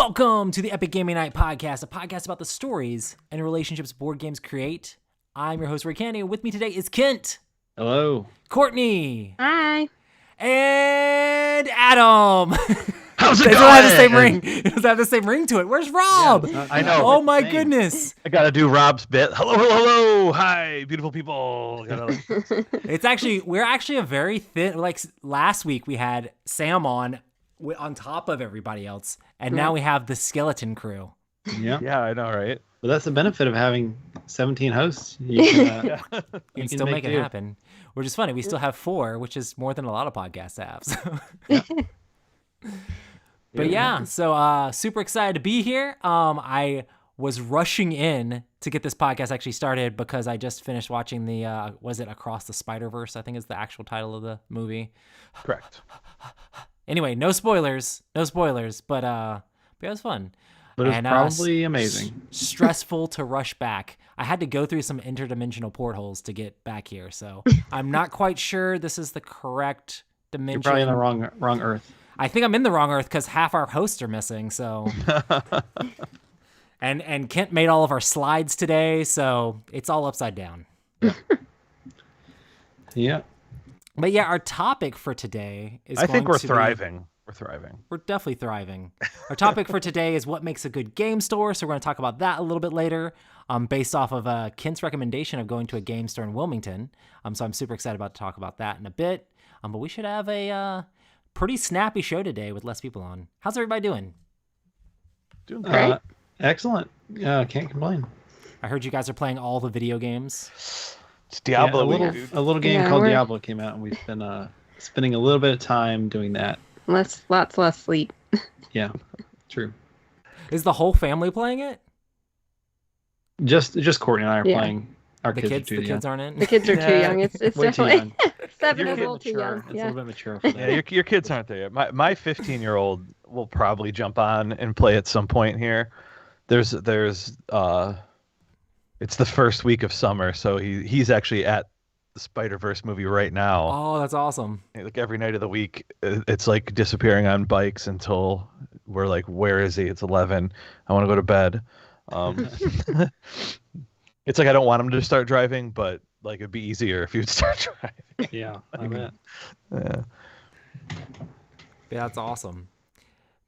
Welcome to the Epic Gaming Night Podcast, a podcast about the stories and relationships board games create. I'm your host, Ray Candy, and with me today is Kent. Hello. Courtney. Hi. And Adam. How's it They going? don't have the same ring. It doesn't have the same ring to it. Where's Rob? Yeah, I know. Oh my goodness. I gotta do Rob's bit. Hello. Hi, beautiful people. We're actually a very thin, like last week we had Sam on top of everybody else, and now we have the skeleton crew. Yeah, I know, right? But that's the benefit of having 17 hosts. You can, You can still make it happen. Which is funny. We still have 4, which is more than a lot of podcasts have. So. But yeah, so super excited to be here. I was rushing in to get this podcast actually started because I just finished watching the, was it Across the Spider-Verse, I think is the actual title of the movie. Correct. Anyway, no spoilers, but it was fun. But it's probably amazing. Stressful to rush back. I had to go through some interdimensional portholes to get back here, so I'm not quite sure this is the correct dimension. You're probably in the wrong Earth. I think I'm in the wrong Earth because half our hosts are missing. So, and Kent made all of our slides today, so it's all upside down. Yeah. But yeah, our topic for today is. I think we're thriving. We're thriving. We're definitely thriving. Our topic for today is what makes a good game store. So we're going to talk about that a little bit later, based off of Kent's recommendation of going to a game store in Wilmington. So I'm super excited about to talk about that in a bit. But we should have a pretty snappy show today with less people on. How's everybody doing? Doing great. Excellent. Can't complain. I heard you guys are playing all the video games. It's Diablo. A little game called Diablo came out, and we've been spending a little bit of time doing that. Lots less sleep. Yeah, true. Is the whole family playing it? Just Courtney and I are playing. Our the kids kids, are too the young. kids aren't in. The kids are too young. It's Way too definitely young. 7 You're is a little too mature. young. It's a little bit mature for that. Yeah, your kids aren't there yet. My 15-year-old will probably jump on and play at some point here. There's it's the first week of summer, so he's actually at the Spider-Verse movie right now. Oh, that's awesome. Like every night of the week, it's like disappearing on bikes until we're like, where is he? It's 11. I want to go to bed. It's like I don't want him to start driving, but like it'd be easier if you'd start driving. Yeah, I bet. Yeah. Yeah, that's awesome.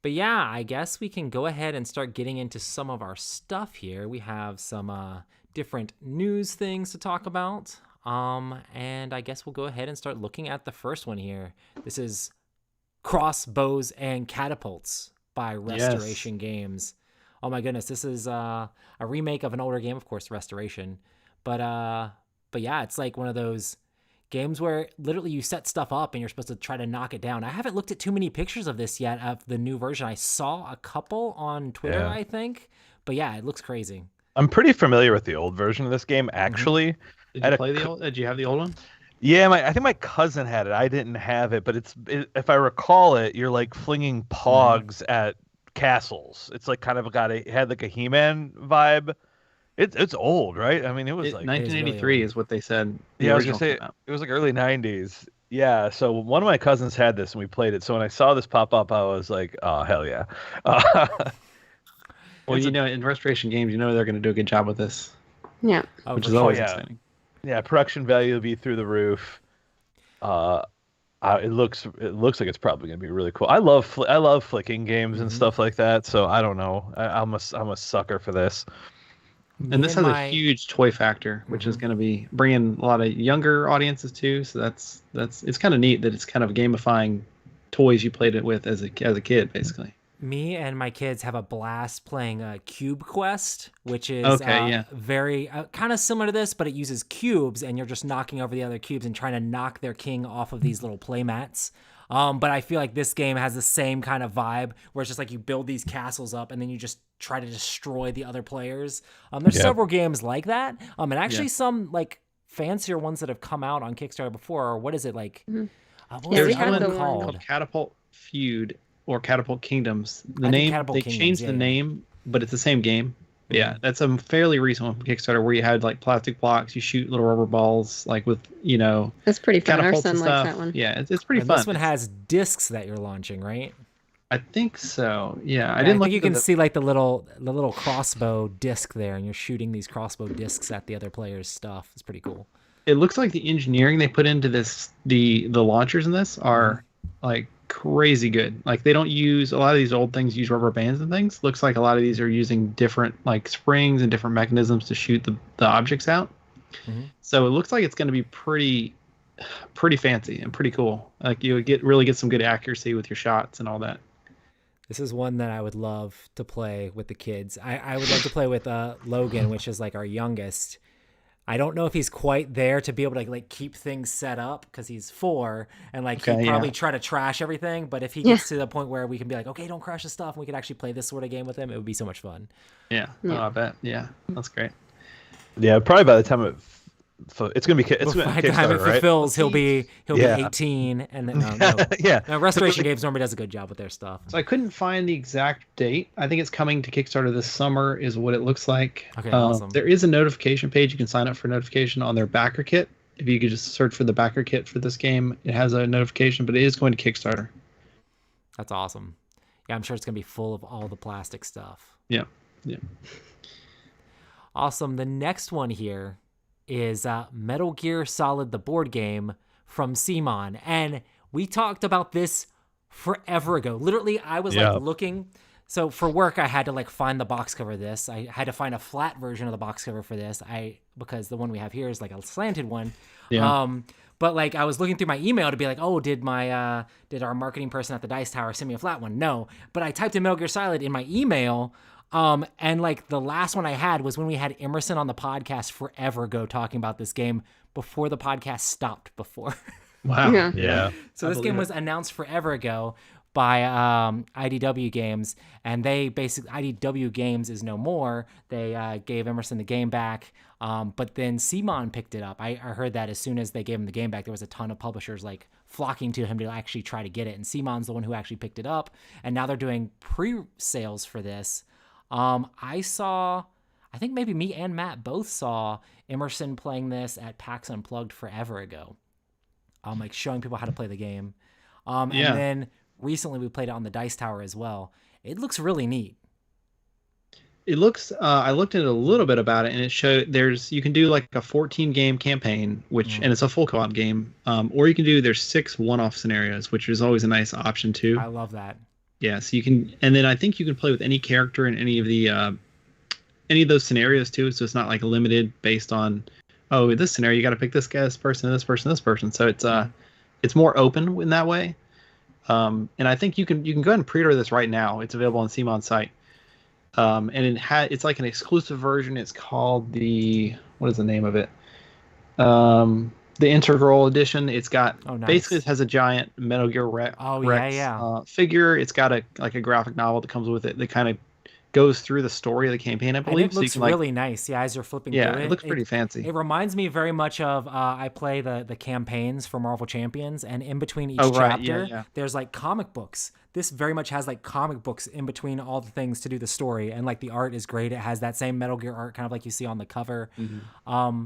But yeah, I guess we can go ahead and start getting into some of our stuff here. We have some different news things to talk about. And I guess we'll go ahead and start looking at the first one here. This is Crossbows and Catapults by Restoration Games. Oh my goodness, this is a remake of an older game, of course, Restoration. But yeah, it's like one of those games where literally you set stuff up and you're supposed to try to knock it down. I haven't looked at too many pictures of this yet, of the new version. I saw a couple on Twitter, I think. But yeah, it looks crazy. I'm pretty familiar with the old version of this game, actually. Mm-hmm. Did you have the old one? Yeah, I think my cousin had it. I didn't have it, but if I recall it, you're like flinging pogs at castles. It's like kind of had like a He-Man vibe. It's old, right? I mean, it was like 1983 really is what they said. Yeah, I was gonna say it was like early 90s. Yeah, so one of my cousins had this and we played it. So when I saw this pop up, I was like, oh hell yeah. Well, in Restoration Games, they're going to do a good job with this. Yeah, which is always exciting. Yeah, production value will be through the roof. It looks like it's probably gonna be really cool. I love flicking games and stuff like that. So I don't know. I'm a sucker for this. And this has a huge toy factor, which is going to be bringing a lot of younger audiences too. So it's kind of neat that it's kind of gamifying toys you played it with as a kid, basically. Me and my kids have a blast playing Cube Quest, which is very kind of similar to this, but it uses cubes, and you're just knocking over the other cubes and trying to knock their king off of these little play mats. But I feel like this game has the same kind of vibe, where it's just like you build these castles up, and then you just try to destroy the other players. There's several games like that, and actually some like fancier ones that have come out on Kickstarter before. Or what is it like? There's one called Catapult Feud. Or Catapult Kingdoms. They changed the name, but it's the same game. Yeah, that's a fairly recent one from Kickstarter where you had like plastic blocks, you shoot little rubber balls, like with That's pretty fun. Our catapults son and likes stuff. that one. Yeah, it's pretty fun. This one has discs that you're launching, right? I think so. Yeah, I I didn't think look. you can see like the little crossbow disc there, and you're shooting these crossbow discs at the other player's stuff. It's pretty cool. It looks like the engineering they put into this, the launchers in this are like crazy good. Like they don't use a lot of these old things use rubber bands and things. Looks like a lot of these are using different like springs and different mechanisms to shoot the objects out. Mm-hmm. So it looks like it's going to be pretty fancy and pretty cool. Like you would really get some good accuracy with your shots and all that. This is one that I would love to play with the kids. I would love to play with Logan, which is like our youngest. I don't know if he's quite there to be able to like keep things set up because he's 4 and like he'd probably try to trash everything. But if he gets to the point where we can be like, okay, don't crash the stuff, and we can actually play this sort of game with him, it would be so much fun. Yeah. Oh, I bet. Yeah, that's great. Yeah, probably by the time it's gonna be by the time it fulfills, he'll be 18, and then no. Yeah. Now, Restoration Games normally does a good job with their stuff. So I couldn't find the exact date. I think it's coming to Kickstarter this summer, is what it looks like. Okay, awesome. There is a notification page. You can sign up for notification on their backer kit. If you could just search for the backer kit for this game, it has a notification, but it is going to Kickstarter. That's awesome. Yeah, I'm sure it's gonna be full of all the plastic stuff. Yeah. Awesome. The next one here is Metal Gear Solid, the board game from CMON. And we talked about this forever ago. Literally, I was like looking. So for work, I had to like find the box cover of this. I had to find a flat version of the box cover for this. Because the one we have here is like a slanted one. Yeah. But like I was looking through my email to be like, oh, did our marketing person at the Dice Tower send me a flat one? No. But I typed in Metal Gear Solid in my email. And like the last one I had was when we had Emerson on the podcast forever ago talking about this game before the podcast stopped before. Wow. Yeah. So this game was announced forever ago by IDW Games, and they basically, IDW Games is no more. They gave Emerson the game back, but then CMON picked it up. I heard that as soon as they gave him the game back, there was a ton of publishers like flocking to him to actually try to get it, and CMON's the one who actually picked it up, and now they're doing pre-sales for this. I think maybe me and Matt both saw Emerson playing this at PAX Unplugged forever ago. Like showing people how to play the game. And then recently we played it on the Dice Tower as well. It looks really neat. It looks, I looked at it a little bit about it, and it showed you can do like a 14 game campaign, and it's a full co-op game. Or you can there's 6 one-off scenarios, which is always a nice option too. I love that. Yeah, so you can, and then I think you can play with any character in any of those scenarios too. So it's not like limited based on, oh, this scenario you got to pick this guy, this person, this person, this person. So it's more open in that way. And I think you can go ahead and pre-order this right now. It's available on CMON's site. And it's like an exclusive version. It's called what is the name of it? The Integral Edition. It's got basically it has a giant Metal Gear Rex figure. It's got a graphic novel that comes with it that kind of goes through the story of the campaign, I believe. And it looks really nice. Yeah, as you're flipping through it. It looks pretty fancy. It reminds me very much of I play the campaigns for Marvel Champions, and in between each chapter, there's like comic books. This very much has like comic books in between all the things to do the story, and like the art is great. It has that same Metal Gear art, kind of like you see on the cover. Mm-hmm.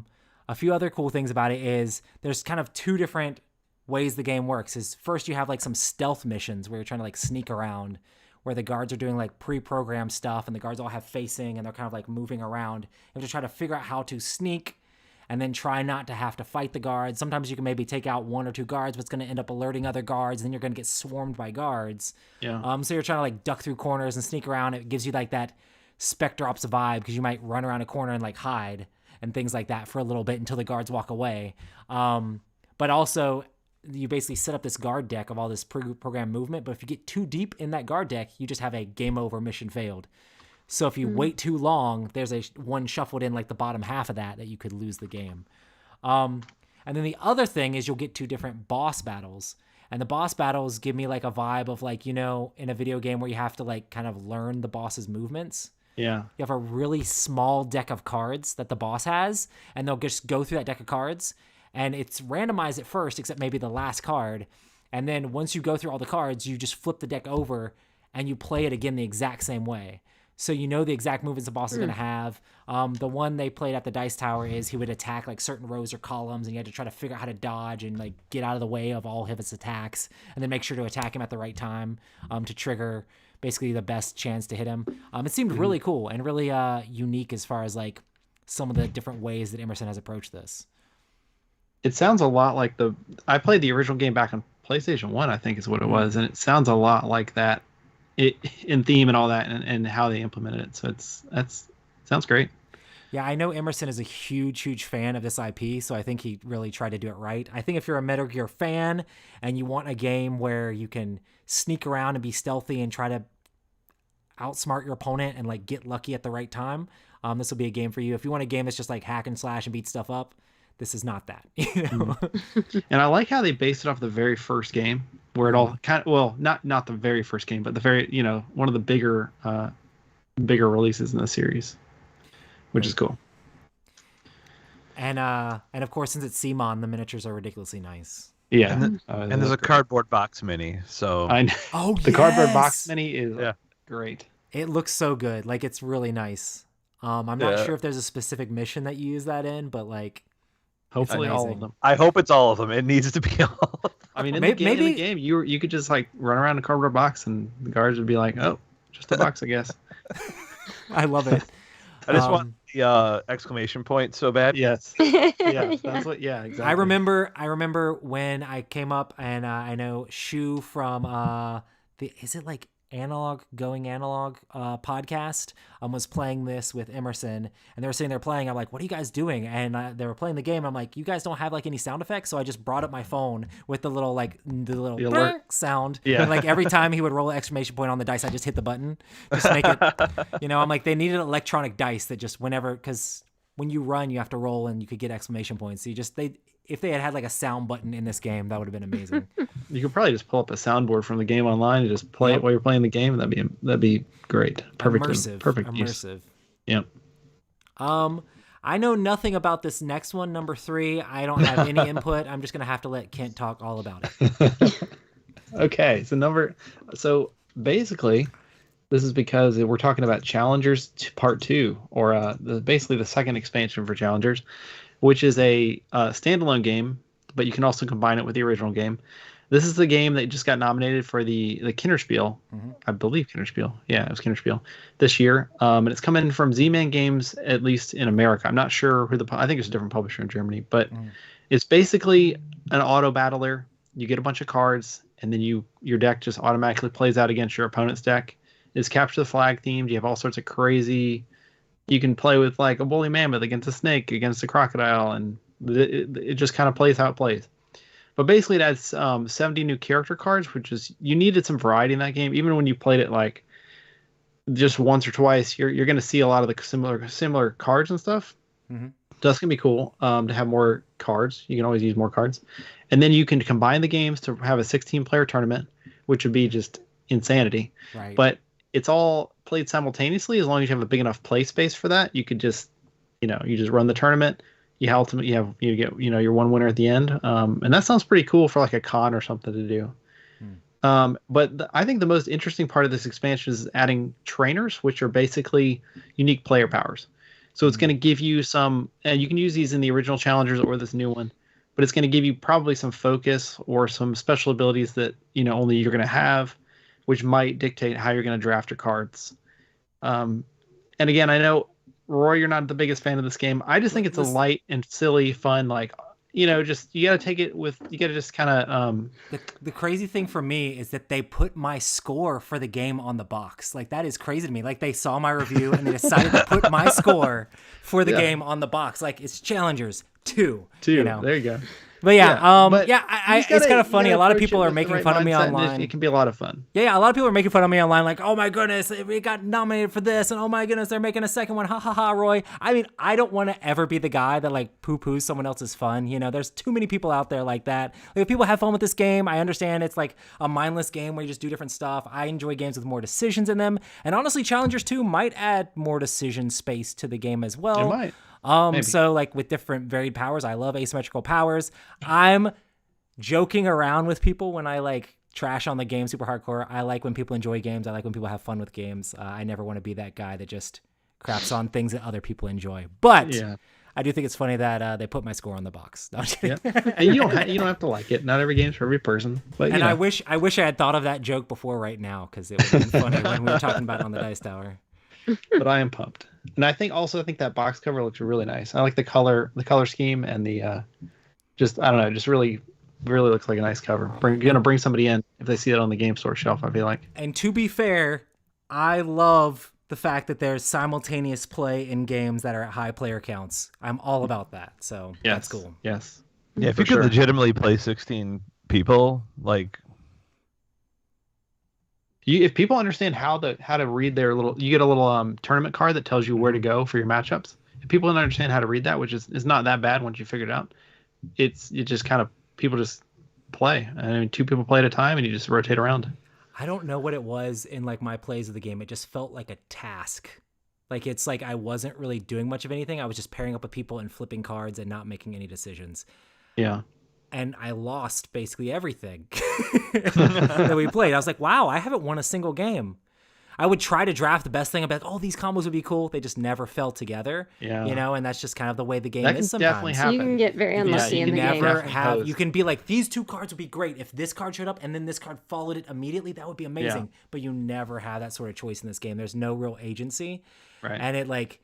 A few other cool things about it is there's kind of 2 different ways the game works. Is first you have like some stealth missions where you're trying to like sneak around, where the guards are doing like pre-programmed stuff, and the guards all have facing and they're kind of like moving around. You have to try to figure out how to sneak and then try not to have to fight the guards. Sometimes you can maybe take out 1 or 2 guards, but it's going to end up alerting other guards, and then you're going to get swarmed by guards. Yeah. So you're trying to like duck through corners and sneak around. It gives you like that Spectre Ops vibe, because you might run around a corner and like hide and things like that for a little bit until the guards walk away. But also, you basically set up this guard deck of all this pre-programmed movement, but if you get too deep in that guard deck, you just have a game over, mission failed. So if you wait too long, there's one shuffled in like the bottom half of that you could lose the game. And then the other thing is you'll get 2 different boss battles. And the boss battles give me like a vibe of like, in a video game where you have to like kind of learn the boss's movements. Yeah. You have a really small deck of cards that the boss has, and they'll just go through that deck of cards, and it's randomized at first, except maybe the last card. And then once you go through all the cards, you just flip the deck over and you play it again the exact same way. so you know the exact movements the boss is going to have. The one they played at the Dice Tower is he would attack like certain rows or columns, and you had to try to figure out how to dodge and like get out of the way of all of his attacks, and then make sure to attack him at the right time to trigger basically the best chance to hit him. It seemed really cool and really unique as far as like some of the different ways that Emerson has approached this. It sounds a lot like I played the original game back on PlayStation 1, I think is what it was, and it sounds a lot like that in theme and all that, and how they implemented it. So sounds great. Yeah, I know Emerson is a huge fan of this IP, so I think he really tried to do it right. I think if you're a Metal Gear fan and you want a game where you can sneak around and be stealthy and try to outsmart your opponent and like get lucky at the right time, this will be a game for you. If you want a game that's just like hack and slash and beat stuff up, this is not that. You know? And I like how they based it off the very first game, where it all kind of, well, not the very first game, but the very, one of the bigger releases in the series, which is cool. And of course, since it's CMON, the miniatures are ridiculously nice. Yeah, and there's a cardboard box mini. So I know. Oh, the cardboard box mini is great. It looks so good. Like, it's really nice. I'm not sure if there's a specific mission that you use that in, but like, hopefully all of them. I hope it's all of them. It needs to be all of them. I mean, in the game, you could just like run around a cardboard box, and the guards would be like, "Oh, just a box, I guess." I love it. I just want the exclamation point so bad. Yes. Yeah, that's what. Yeah, exactly. I remember when I came up, and I know Shu from is it like Going Analog podcast was playing this with Emerson, and they were sitting there playing. I'm like, what are you guys doing? And they were playing the game. I'm like, you guys don't have like any sound effects? So I just brought up my phone with the little alert sound. Yeah. And, like every time he would roll an exclamation point on the dice, I just hit the button just to make it. I'm like, they needed electronic dice that just whenever, because when you run, you have to roll and you could get exclamation points. So if they had like a sound button in this game, that would have been amazing. You could probably just pull up a soundboard from the game online and just play it while you're playing the game. That'd be great. Perfect. Perfect use. Immersive. Yep. I know nothing about this next one, number 3. I don't have any input. I'm just gonna have to let Kent talk all about it. Okay, so basically, this is because we're talking about Challengers Part 2, or basically the second expansion for Challengers, which is a standalone game, but you can also combine it with the original game. This is the game that just got nominated for the Kinderspiel. Mm-hmm. I believe Kinderspiel. Yeah, it was Kinderspiel this year. And it's coming from Z-Man Games, at least in America. I'm not sure I think it's a different publisher in Germany, but it's basically an auto battler. You get a bunch of cards, and then your deck just automatically plays out against your opponent's deck. It's capture the flag themed. You have all sorts of crazy. You can play with like a woolly mammoth against a snake, against a crocodile, and it just kind of plays how it plays. But basically, it adds 70 new character cards, which is, you needed some variety in that game. Even when you played it like just once or twice, you're going to see a lot of the similar cards and stuff. Mm-hmm. So that's going to be cool to have more cards. You can always use more cards. And then you can combine the games to have a 16-player tournament, which would be just insanity. Right. But it's all played simultaneously. As long as you have a big enough play space for that, you could just, you just run the tournament. You get your one winner at the end, and that sounds pretty cool for like a con or something to do. But I think the most interesting part of this expansion is adding trainers, which are basically unique player powers. So it's going to give you some, and you can use these in the original Challengers or this new one, but it's going to give you probably some focus or some special abilities that only you're going to have, which might dictate how you're going to draft your cards. And again, I know, Roy, you're not the biggest fan of this game. I just think it's a light and silly, fun, like, just, you got to take it with, you got to just kind of... The crazy thing for me is that they put my score for the game on the box. Like, that is crazy to me. Like, they saw my review and they decided to put my score for the game on the box. Like, it's Challengers 2. There you go. But it's kind of funny. A lot of people are making fun of me online. It can be a lot of fun. Yeah, a lot of people are making fun of me online, like, oh my goodness, we got nominated for this, and oh my goodness, they're making a second one, ha ha ha, Roy. I mean, I don't want to ever be the guy that like poo-poos someone else's fun. There's too many people out there like that. Like, if people have fun with this game, I understand it's like a mindless game where you just do different stuff. I enjoy games with more decisions in them, and honestly, Challengers 2 might add more decision space to the game as well. It might. So like with different varied powers, I love asymmetrical powers. I'm joking around with people when I like trash on the game super hardcore. I like when people enjoy games. I like when people have fun with games. I never want to be that guy that just craps on things that other people enjoy. But I do think it's funny that they put my score on the box. No, and you don't have to like it. Not every game's for every person. But I wish I had thought of that joke before right now, because it would have been funny when we were talking about it on the Dice Tower. But I am pumped, and I think that box cover looks really nice. I like the color scheme, and the just really looks like a nice cover. Gonna bring somebody in if they see it on the game store shelf, I feel like. And to be fair, I love the fact that there's simultaneous play in games that are at high player counts. I'm all about that. So that's cool. Yes. Yeah, if you could legitimately play 16 people, like if people understand how to read their you get a little tournament card that tells you where to go for your matchups. If people don't understand how to read that, which is not that bad once you figure it out, it just kind of people just play. I mean, 2 people play at a time, and you just rotate around. I don't know what it was in like my plays of the game. It just felt like a task. Like it's like I wasn't really doing much of anything. I was just pairing up with people and flipping cards and not making any decisions. Yeah. And I lost basically everything that we played. I was like, wow, I haven't won a single game. I would try to draft the best thing. I'd be like, oh, these combos would be cool. They just never fell together. Yeah. And that's just kind of the way the game that is can sometimes. Definitely happen. You can get very unlucky in the game. You can be like, these 2 cards would be great. If this card showed up and then this card followed it immediately, that would be amazing. Yeah. But you never have that sort of choice in this game. There's no real agency. Right. And it like,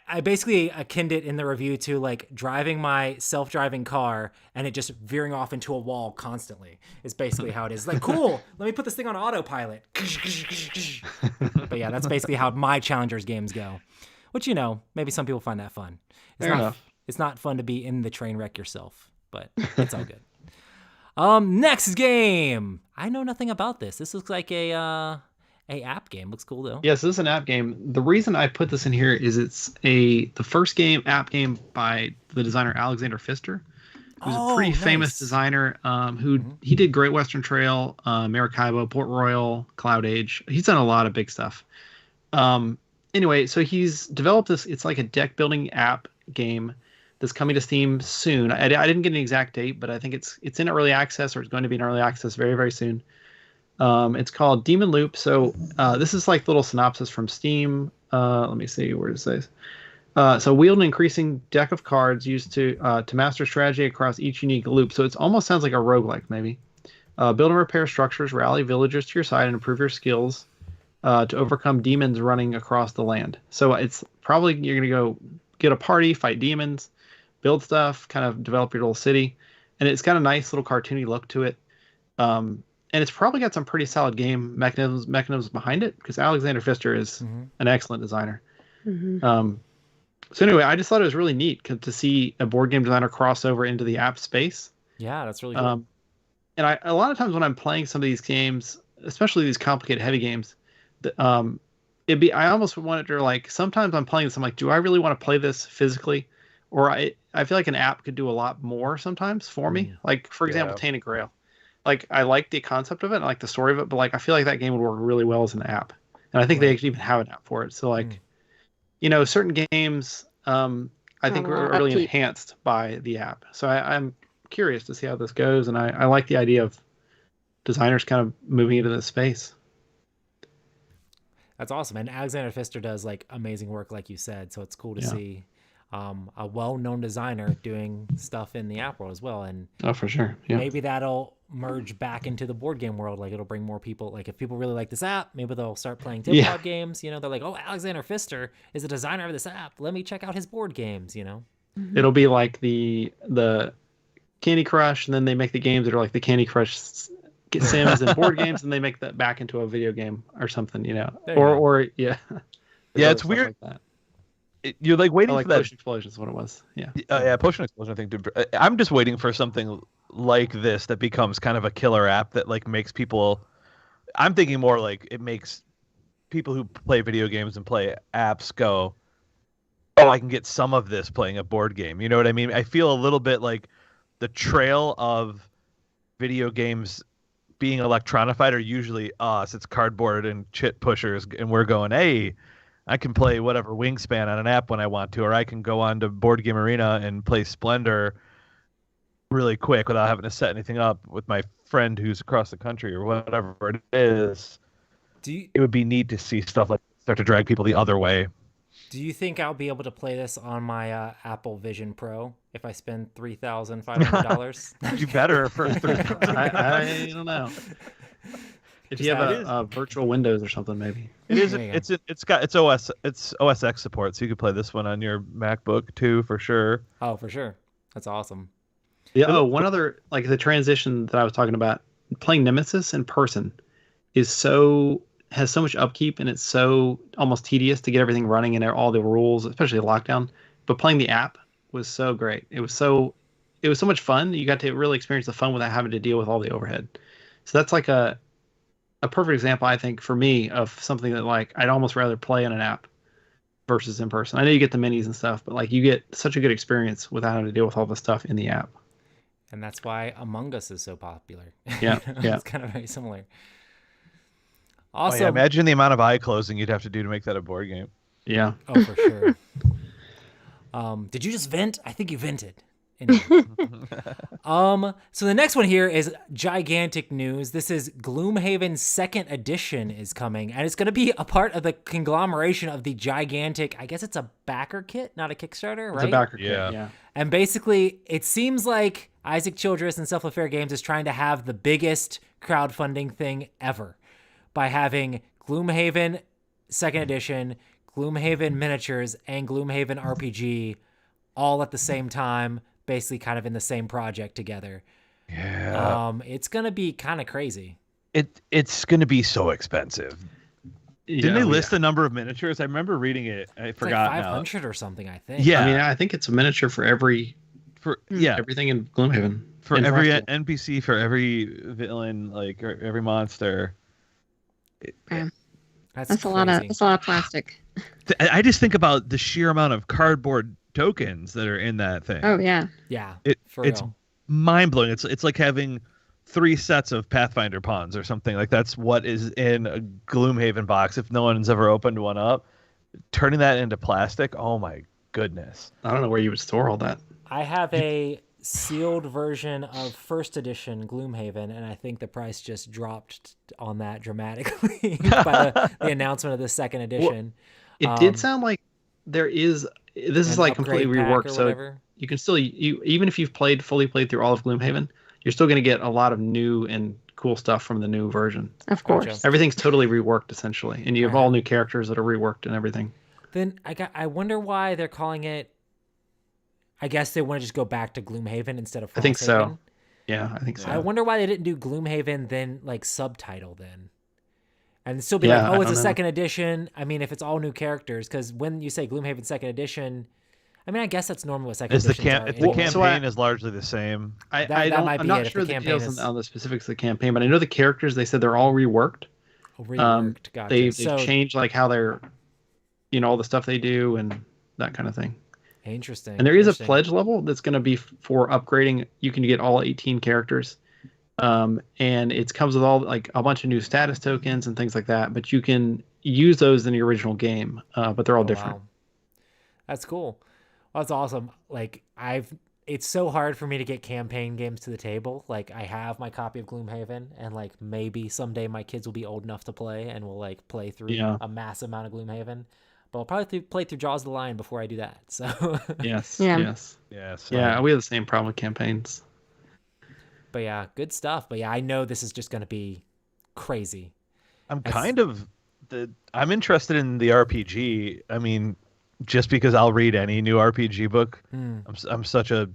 I basically akined it in the review to like driving my self-driving car and it just veering off into a wall constantly is basically how it is. Like, cool, let me put this thing on autopilot. But yeah, that's basically how my Challengers games go, which, maybe some people find that fun. It's not fun to be in the train wreck yourself, but it's all good. Next game. I know nothing about this. This looks like a app game. Looks cool though. Yes, this is an app game. The reason I put this in here is it's the first app game by the designer Alexander Pfister, who's a pretty famous designer. He did Great Western Trail, Maracaibo, Port Royal, Cloud Age. He's done a lot of big stuff. Anyway, so he's developed this. It's like a deck building app game that's coming to Steam soon. I didn't get an exact date, but I think it's in early access, or it's going to be in early access very, very soon. It's called Demon Loop. So this is like the little synopsis from Steam. Let me see, where does it say? So wield an increasing deck of cards used to master strategy across each unique loop. So it almost sounds like a roguelike maybe. Build and repair structures, rally villagers to your side, and improve your skills to overcome demons running across the land. So it's probably you're going to go get a party, fight demons, build stuff, kind of develop your little city. And it's got a nice little cartoony look to it. And it's probably got some pretty solid game mechanisms behind it, because Alexander Pfister is an excellent designer. Mm-hmm. So anyway, I just thought it was really neat to see a board game designer cross over into the app space. Yeah, that's really cool. And a lot of times when I'm playing some of these games, especially these complicated, heavy games, I almost wanted to, like, sometimes I'm playing this, I'm like, do I really want to play this physically? Or I feel like an app could do a lot more sometimes for me. Like, for example, Tainted Grail. Like, I like the concept of it, I like the story of it, but like I feel like that game would work really well as an app. And I think they actually even have an app for it. So like, certain games I think are really enhanced by the app. So I'm curious to see how this goes, and I like the idea of designers kind of moving into this space. That's awesome. And Alexander Pfister does like amazing work, like you said. So it's cool to see a well-known designer doing stuff in the app world as well. And for sure. Yeah. Maybe that'll merge back into the board game world. Like, it'll bring more people. Like, if people really like this app, maybe they'll start playing tabletop games. They're like, oh, Alexander Pfister is a designer of this app. Let me check out his board games. It'll be like the Candy Crush, and then they make the games that are like the Candy Crush Sims and board games, and they make that back into a video game or something. Or yeah, it's weird. Like that. You're like waiting for that. Potion Explosion is what it was. Yeah. Potion Explosion, I think. I'm just waiting for something like this that becomes kind of a killer app that like makes people. I'm thinking more like it makes people who play video games and play apps go, oh, I can get some of this playing a board game. You know what I mean? I feel a little bit like the trail of video games being electronified are usually us. It's cardboard and chit pushers, and we're going, hey, I can play whatever Wingspan on an app when I want to, or I can go on to Board Game Arena and play Splendor really quick without having to set anything up with my friend who's across the country or whatever it is. It would be neat to see stuff like start to drag people the other way. Do you think I'll be able to play this on my Apple Vision Pro if I spend $3,500? You better for I don't know. If you have a virtual Windows or something, maybe. It is. It's OS X support, so you could play this one on your MacBook too, for sure. Oh, for sure. That's awesome. Yeah. Oh, one other, like the transition that I was talking about, playing Nemesis in person has so much upkeep, and it's so almost tedious to get everything running and all the rules, especially lockdown. But playing the app was so great. It was so much fun. You got to really experience the fun without having to deal with all the overhead. So that's like a perfect example, I think, for me of something that like I'd almost rather play on an app versus in person. I know you get the minis and stuff, but like you get such a good experience without having to deal with all the stuff in the app. And that's why Among Us is so popular. Yeah, yeah. It's kind of very similar. Also, oh, yeah, imagine the amount of eye closing you'd have to do to make that a board game. Yeah. Oh, for sure. Did you just vent? I think you vented. Anyway. So the next one here is gigantic news. This is Gloomhaven 2nd edition is coming, and it's going to be a part of the conglomeration of the gigantic, I guess it's a backer kit, not a Kickstarter, right? It's a backer kit, yeah. And basically, it seems like Isaac Childress and Self Affair Games is trying to have the biggest crowdfunding thing ever by having Gloomhaven 2nd edition, Gloomhaven miniatures, and Gloomhaven RPG all at the same time, basically kind of in the same project together. Yeah. It's going to be kind of crazy. It's going to be so expensive. Didn't they list the number of miniatures? I remember reading it. I forgot. Like 500 or something, I think. Yeah. I mean, I think it's a miniature for everything in Gloomhaven. For every NPC, for every villain, like every monster. That's a lot of plastic. I just think about the sheer amount of cardboard tokens that are in that thing. Oh yeah. Yeah. It's mind blowing. It's like having 3 sets of Pathfinder pawns or something. Like that's what is in a Gloomhaven box. If no one's ever opened one up, turning that into plastic. Oh my goodness. I don't know where you would store all that. I have a sealed version of 1st edition Gloomhaven, and I think the price just dropped on that dramatically by the announcement of the 2nd edition. Well, it did sound like there is. This is like completely reworked, so you can still even if you've fully played through all of Gloomhaven, you're still going to get a lot of new and cool stuff from the new version. Of course, everything's totally reworked essentially, and you have all new characters that are reworked and everything. Then I wonder why they're calling it. I guess they want to just go back to Gloomhaven instead of Frosthaven. I think so. Yeah, I think so. I wonder why they didn't do Gloomhaven then like subtitle then. And still be like, oh, it's a 2nd edition. I mean, if it's all new characters, because when you say Gloomhaven 2nd edition, I mean, I guess that's normal with 2nd edition. If the campaign is largely the same. I'm not sure the details on the specifics of the campaign, but I know the characters, they said they're all reworked. Gotcha. They've changed like how they're, all the stuff they do and that kind of thing. Interesting. And there is a pledge level that's going to be for upgrading. You can get all 18 characters. And it comes with all like a bunch of new status tokens and things like that, but you can use those in the original game, but they're all different. Wow. That's cool. Well, that's awesome. Like it's so hard for me to get campaign games to the table. Like I have my copy of Gloomhaven, and like maybe someday my kids will be old enough to play and will like play through a massive amount of Gloomhaven. But I'll probably play through Jaws of the Lion before I do that. So yes. Yeah, we have the same problem with campaigns. But yeah, good stuff. But yeah, I know this is just going to be crazy. I'm interested in the RPG. I mean, just because I'll read any new RPG book. I'm such a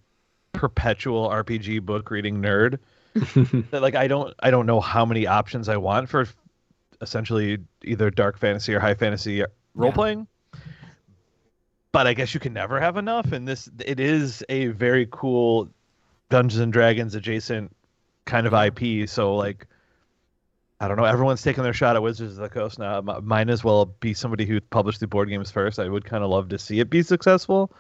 perpetual RPG book reading nerd that like I don't know how many options I want for essentially either dark fantasy or high fantasy role playing. But I guess you can never have enough, and it is a very cool Dungeons and Dragons adjacent kind of IP. So like, I don't know. Everyone's taking their shot at Wizards of the Coast now. Mine as well be somebody who published the board games first. I would kind of love to see it be successful.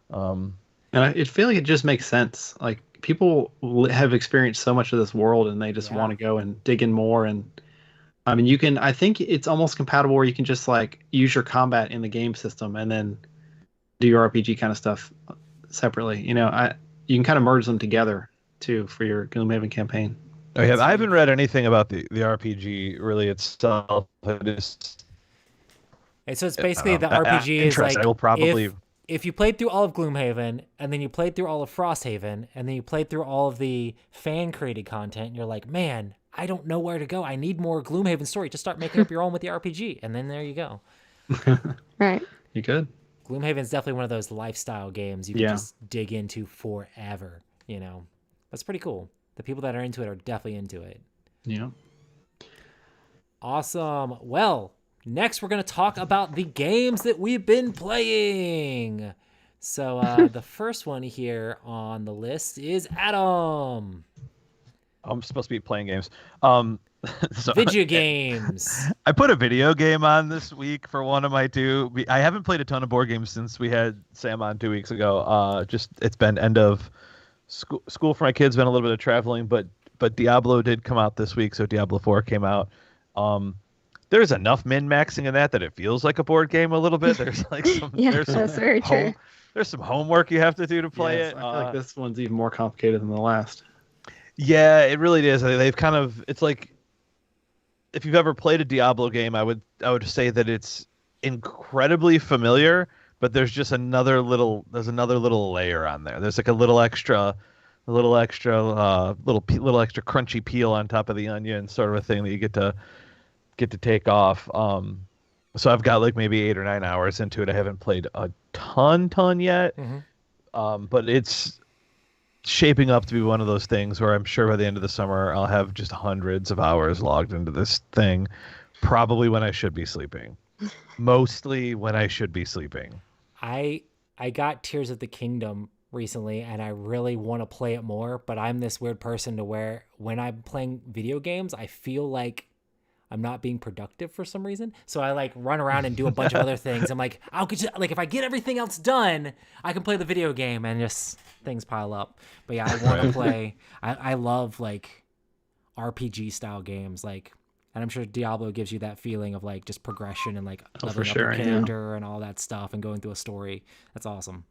And I feel like it just makes sense. Like people have experienced so much of this world, and they just want to go and dig in more. And I mean, I think it's almost compatible where you can just like use your combat in the game system and then do your RPG kind of stuff separately. You can kind of merge them together too for your Gloomhaven campaign. Oh, yeah, I haven't read anything about the RPG really itself. So it's basically the RPG is like I will probably if you played through all of Gloomhaven and then you played through all of Frosthaven and then you played through all of the fan created content, and you're like, man, I don't know where to go. I need more Gloomhaven story. Just start making up your own with the RPG, and then there you go. Right. You could. Gloomhaven is definitely one of those lifestyle games you can just dig into forever. You know, that's pretty cool. The people that are into it are definitely into it. Yeah. Awesome. Well, next we're going to talk about the games that we've been playing. So the first one here on the list is Adam. I'm supposed to be playing games. Video games. I put a video game on this week for one of my two. I haven't played a ton of board games since we had Sam on 2 weeks ago. It's been end of school for my kids, been a little bit of traveling, but Diablo did come out this week, so Diablo 4 came out. There's enough min-maxing in that it feels like a board game a little bit. There's like some that's very true. There's some homework you have to do to play it. I feel like this one's even more complicated than the last. Yeah, it really is. They've kind of, it's like, if you've ever played a Diablo game, I would say that it's incredibly familiar, but there's just another little layer on there. There's like a little extra crunchy peel on top of the onion, sort of a thing that you get to take off. So I've got like maybe 8 or 9 hours into it. I haven't played a ton yet, but it's shaping up to be one of those things where I'm sure by the end of the summer I'll have just hundreds of hours logged into this thing, probably when I should be sleeping. Mostly when I should be sleeping. I got Tears of the Kingdom recently and I really want to play it more, but I'm this weird person to where when I'm playing video games, I feel like I'm not being productive for some reason. So I like run around and do a bunch of other things. I'm like, if I get everything else done, I can play the video game, and just things pile up. But yeah, I want to play. I love like RPG style games, like, and I'm sure Diablo gives you that feeling of like just progression and like leveling up your character and all that stuff and going through a story. That's awesome.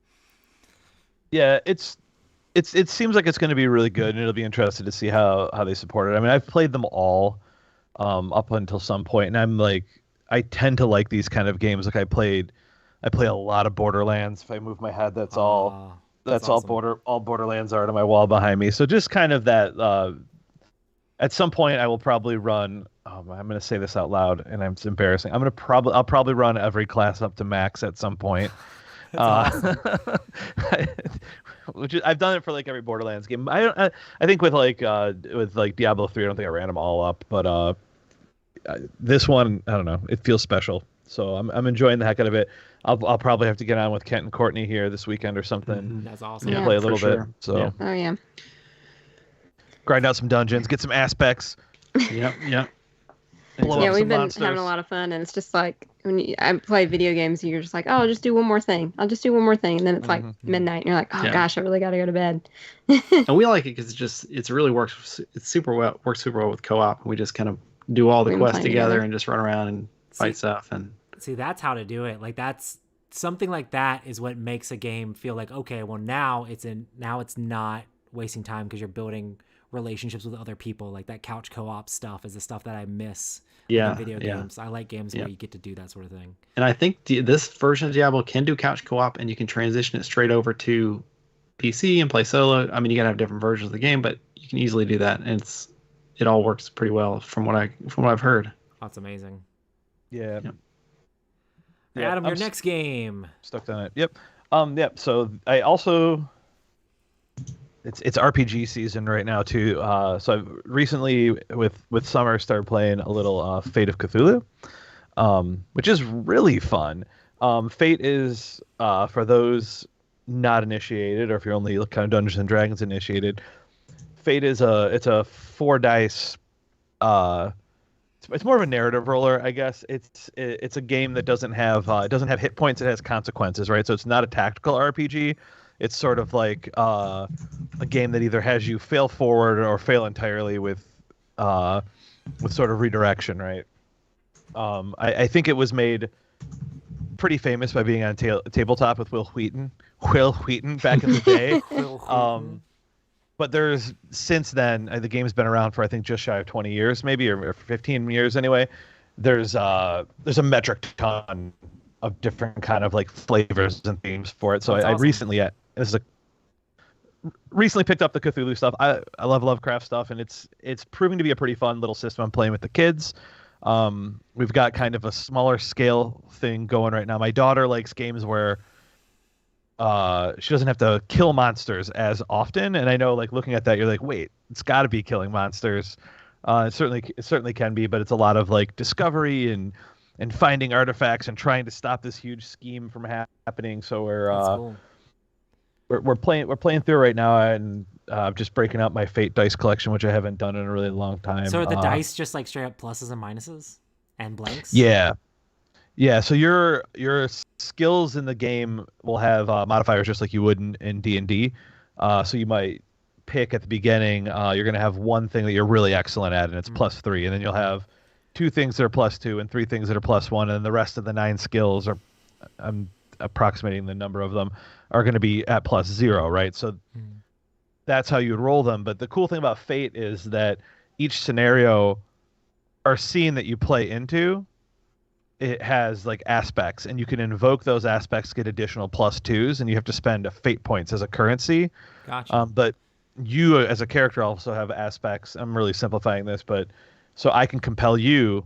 Yeah, it seems like it's going to be really good, and it'll be interesting to see how they support it. I mean, I've played them all up until some point, and I'm like, I tend to like these kind of games. Like I play a lot of Borderlands. If I move my head, that's awesome. all Borderlands art on my wall behind me. So just kind of that. At some point, I will probably run. I'm going to say this out loud, and it's embarrassing. I'll probably run every class up to max at some point. Awesome. Which I've done it for like every Borderlands game. I think with Diablo 3, I don't think I ran them all up, but this one, I don't know, it feels special. So I'm enjoying the heck out of it. I'll probably have to get on with Kent and Courtney here this weekend or something. That's awesome. Yeah, play a little bit. So grind out some dungeons, get some aspects. Yep. We've been having a lot of fun, and it's just like when I play video games, you're just like, oh, I'll just do one more thing, and then it's like midnight, and you're like, oh gosh, I really got to go to bed. And we like it because it really works. Works super well with co-op. We just kind of do all the quests together and just run around and fight stuff. And see, that's how to do it. Like that's something like that is what makes a game feel like, okay, well now it's not wasting time because you're building relationships with other people. Like that couch co-op stuff is the stuff that I miss in video games. I like games where you get to do that sort of thing. And I think this version of Diablo can do couch co-op, and you can transition it straight over to PC and play solo. I mean, you gotta have different versions of the game, but you can easily do that, and it all works pretty well from what I've heard. That's amazing. Yeah. Adam, your next game. Stuck on it. Yep. So I also. It's RPG season right now too. So I've recently with summer started playing a little Fate of Cthulhu, which is really fun. Fate is for those not initiated, or if you're only kind of Dungeons and Dragons initiated. Fate is it's a 4 dice. It's more of a narrative roller, I guess. It's a game that doesn't have hit points. It has consequences, right? So it's not a tactical RPG. It's sort of like a game that either has you fail forward or fail entirely with sort of redirection, right? I think it was made pretty famous by being on tabletop with Will Wheaton back in the day. but there's since then the game's been around for I think just shy of 20 years maybe or 15 years anyway. There's a metric ton of different kind of like flavors and themes for it. So I recently recently picked up the Cthulhu stuff. I love Lovecraft stuff, and it's proving to be a pretty fun little system I'm playing with the kids. We've got kind of a smaller scale thing going right now. My daughter likes games where she doesn't have to kill monsters as often, and I know like looking at that you're like, wait, it's got to be killing monsters. It certainly can be, but it's a lot of like discovery and finding artifacts and trying to stop this huge scheme from happening. So we're playing through right now, and just breaking out my Fate dice collection, which I haven't done in a really long time. So are the dice just like straight up pluses and minuses and blanks? Yeah. So your skills in the game will have modifiers just like you would in D&D. So you might pick at the beginning, you're going to have one thing that you're really excellent at, and it's +3, and then you'll have 2 things that are +2 and 3 things that are +1, and then the rest of the 9 skills are, I'm approximating the number of them, are going to be at +0, right? So that's how you roll them. But the cool thing about Fate is that each scenario or scene that you play into, it has like aspects, and you can invoke those aspects, get additional +2s, and you have to spend Fate points as a currency. Gotcha. But you as a character also have aspects. I'm really simplifying this, but so I can compel you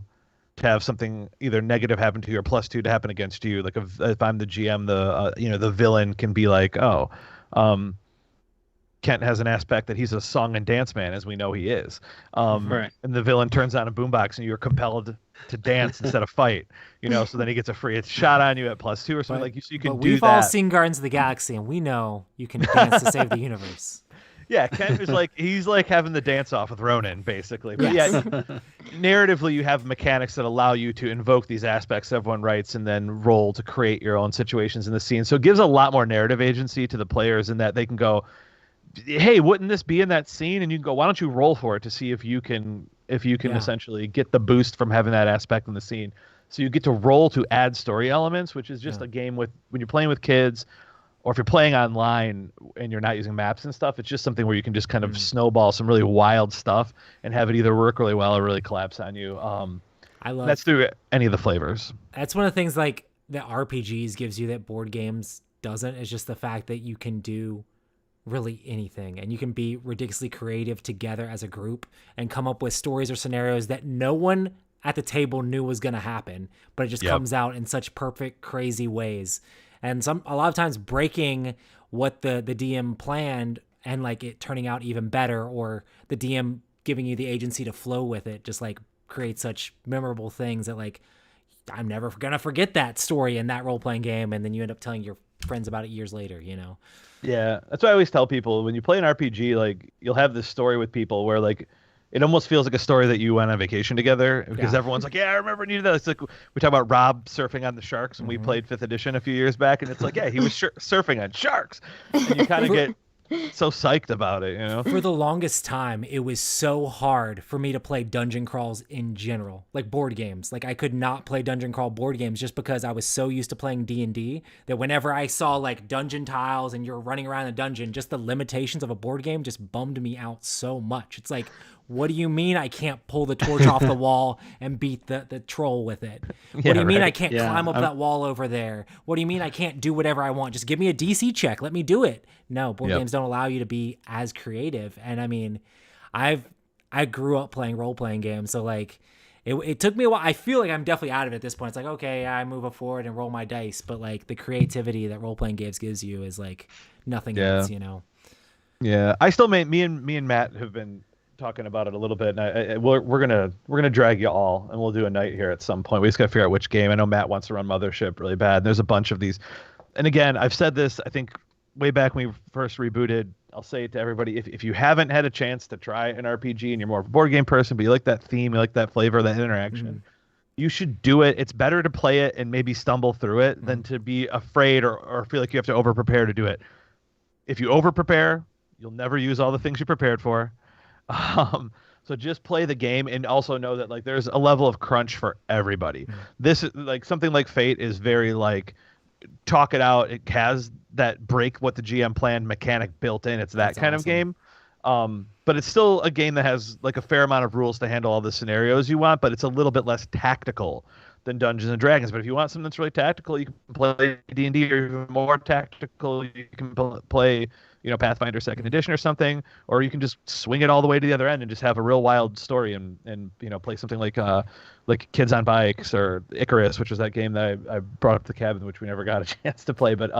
to have something either negative happen to you or +2 to happen against you. Like if I'm the GM, the villain can be like, Kent has an aspect that he's a song and dance man, as we know he is. Right. And the villain turns on a boombox, and you're compelled to dance instead of fight. So then he gets a free shot on you at +2 or something so you can do that. We've all seen Guardians of the Galaxy, and we know you can dance to save the universe. Yeah, Kent is he's like having the dance off with Ronan, basically. But yeah, narratively, you have mechanics that allow you to invoke these aspects everyone writes and then roll to create your own situations in the scene. So it gives a lot more narrative agency to the players in that they can go, hey, wouldn't this be in that scene? And you can go, why don't you roll for it to see if you can essentially get the boost from having that aspect in the scene. So you get to roll to add story elements, which is just a game when you're playing with kids, or if you're playing online and you're not using maps and stuff, it's just something where you can just kind of snowball some really wild stuff and have it either work really well or really collapse on you. That's through any of the flavors. That's one of the things like that RPGs gives you that board games doesn't, is just the fact that you can do really anything, and you can be ridiculously creative together as a group and come up with stories or scenarios that no one at the table knew was going to happen, but it just comes out in such perfect, crazy ways. And a lot of times breaking what the DM planned and like it turning out even better, or the DM giving you the agency to flow with it, just like creates such memorable things that like, I'm never going to forget that story in that role-playing game. And then you end up telling your friends about it years later, Yeah, that's why I always tell people, when you play an RPG, like you'll have this story with people where like it almost feels like a story that you went on vacation together, because everyone's like, yeah, I remember when you did that. It's like we talk about Rob surfing on the sharks, and we played 5th edition a few years back, and it's like, yeah, he was surfing on sharks, and you kind of get so psyched about it, For the longest time, it was so hard for me to play dungeon crawls in general, like board games. Like I could not play dungeon crawl board games just because I was so used to playing D&D that whenever I saw like dungeon tiles and you're running around a dungeon, just the limitations of a board game just bummed me out so much. It's like, what do you mean I can't pull the torch off the wall and beat the troll with it? What do you mean I can't climb up that wall over there? What do you mean I can't do whatever I want? Just give me a DC check. Let me do it. No, board games don't allow you to be as creative. And I mean, I grew up playing role-playing games, so like it took me a while. I feel like I'm definitely out of it at this point. It's like, okay, I move forward and roll my dice, but like the creativity that role-playing games gives you is like nothing else, Yeah, I still me and Matt have been talking about it a little bit, and we're gonna drag you all, and we'll do a night here at some point. We just gotta figure out which game. I know Matt wants to run Mothership really bad. There's a bunch of these, and again, I've said this, I think way back when we first rebooted. I'll say it to everybody: if you haven't had a chance to try an RPG and you're more of a board game person, but you like that theme, you like that flavor, that interaction, you should do it. It's better to play it and maybe stumble through it than to be afraid or feel like you have to over prepare to do it. If you over prepare, you'll never use all the things you prepared for. So just play the game, and also know that like there's a level of crunch for everybody. This is like something like Fate is very like talk it out. It has that break what the GM planned mechanic built in. It's that kind of game. But it's still a game that has like a fair amount of rules to handle all the scenarios you want, but it's a little bit less tactical than Dungeons and Dragons. But if you want something that's really tactical, you can play D&D, or even more tactical, you can play, Pathfinder 2nd Edition or something, or you can just swing it all the way to the other end and just have a real wild story and play something like Kids on Bikes or Icarus, which is that game that I brought up to the cabin, which we never got a chance to play. But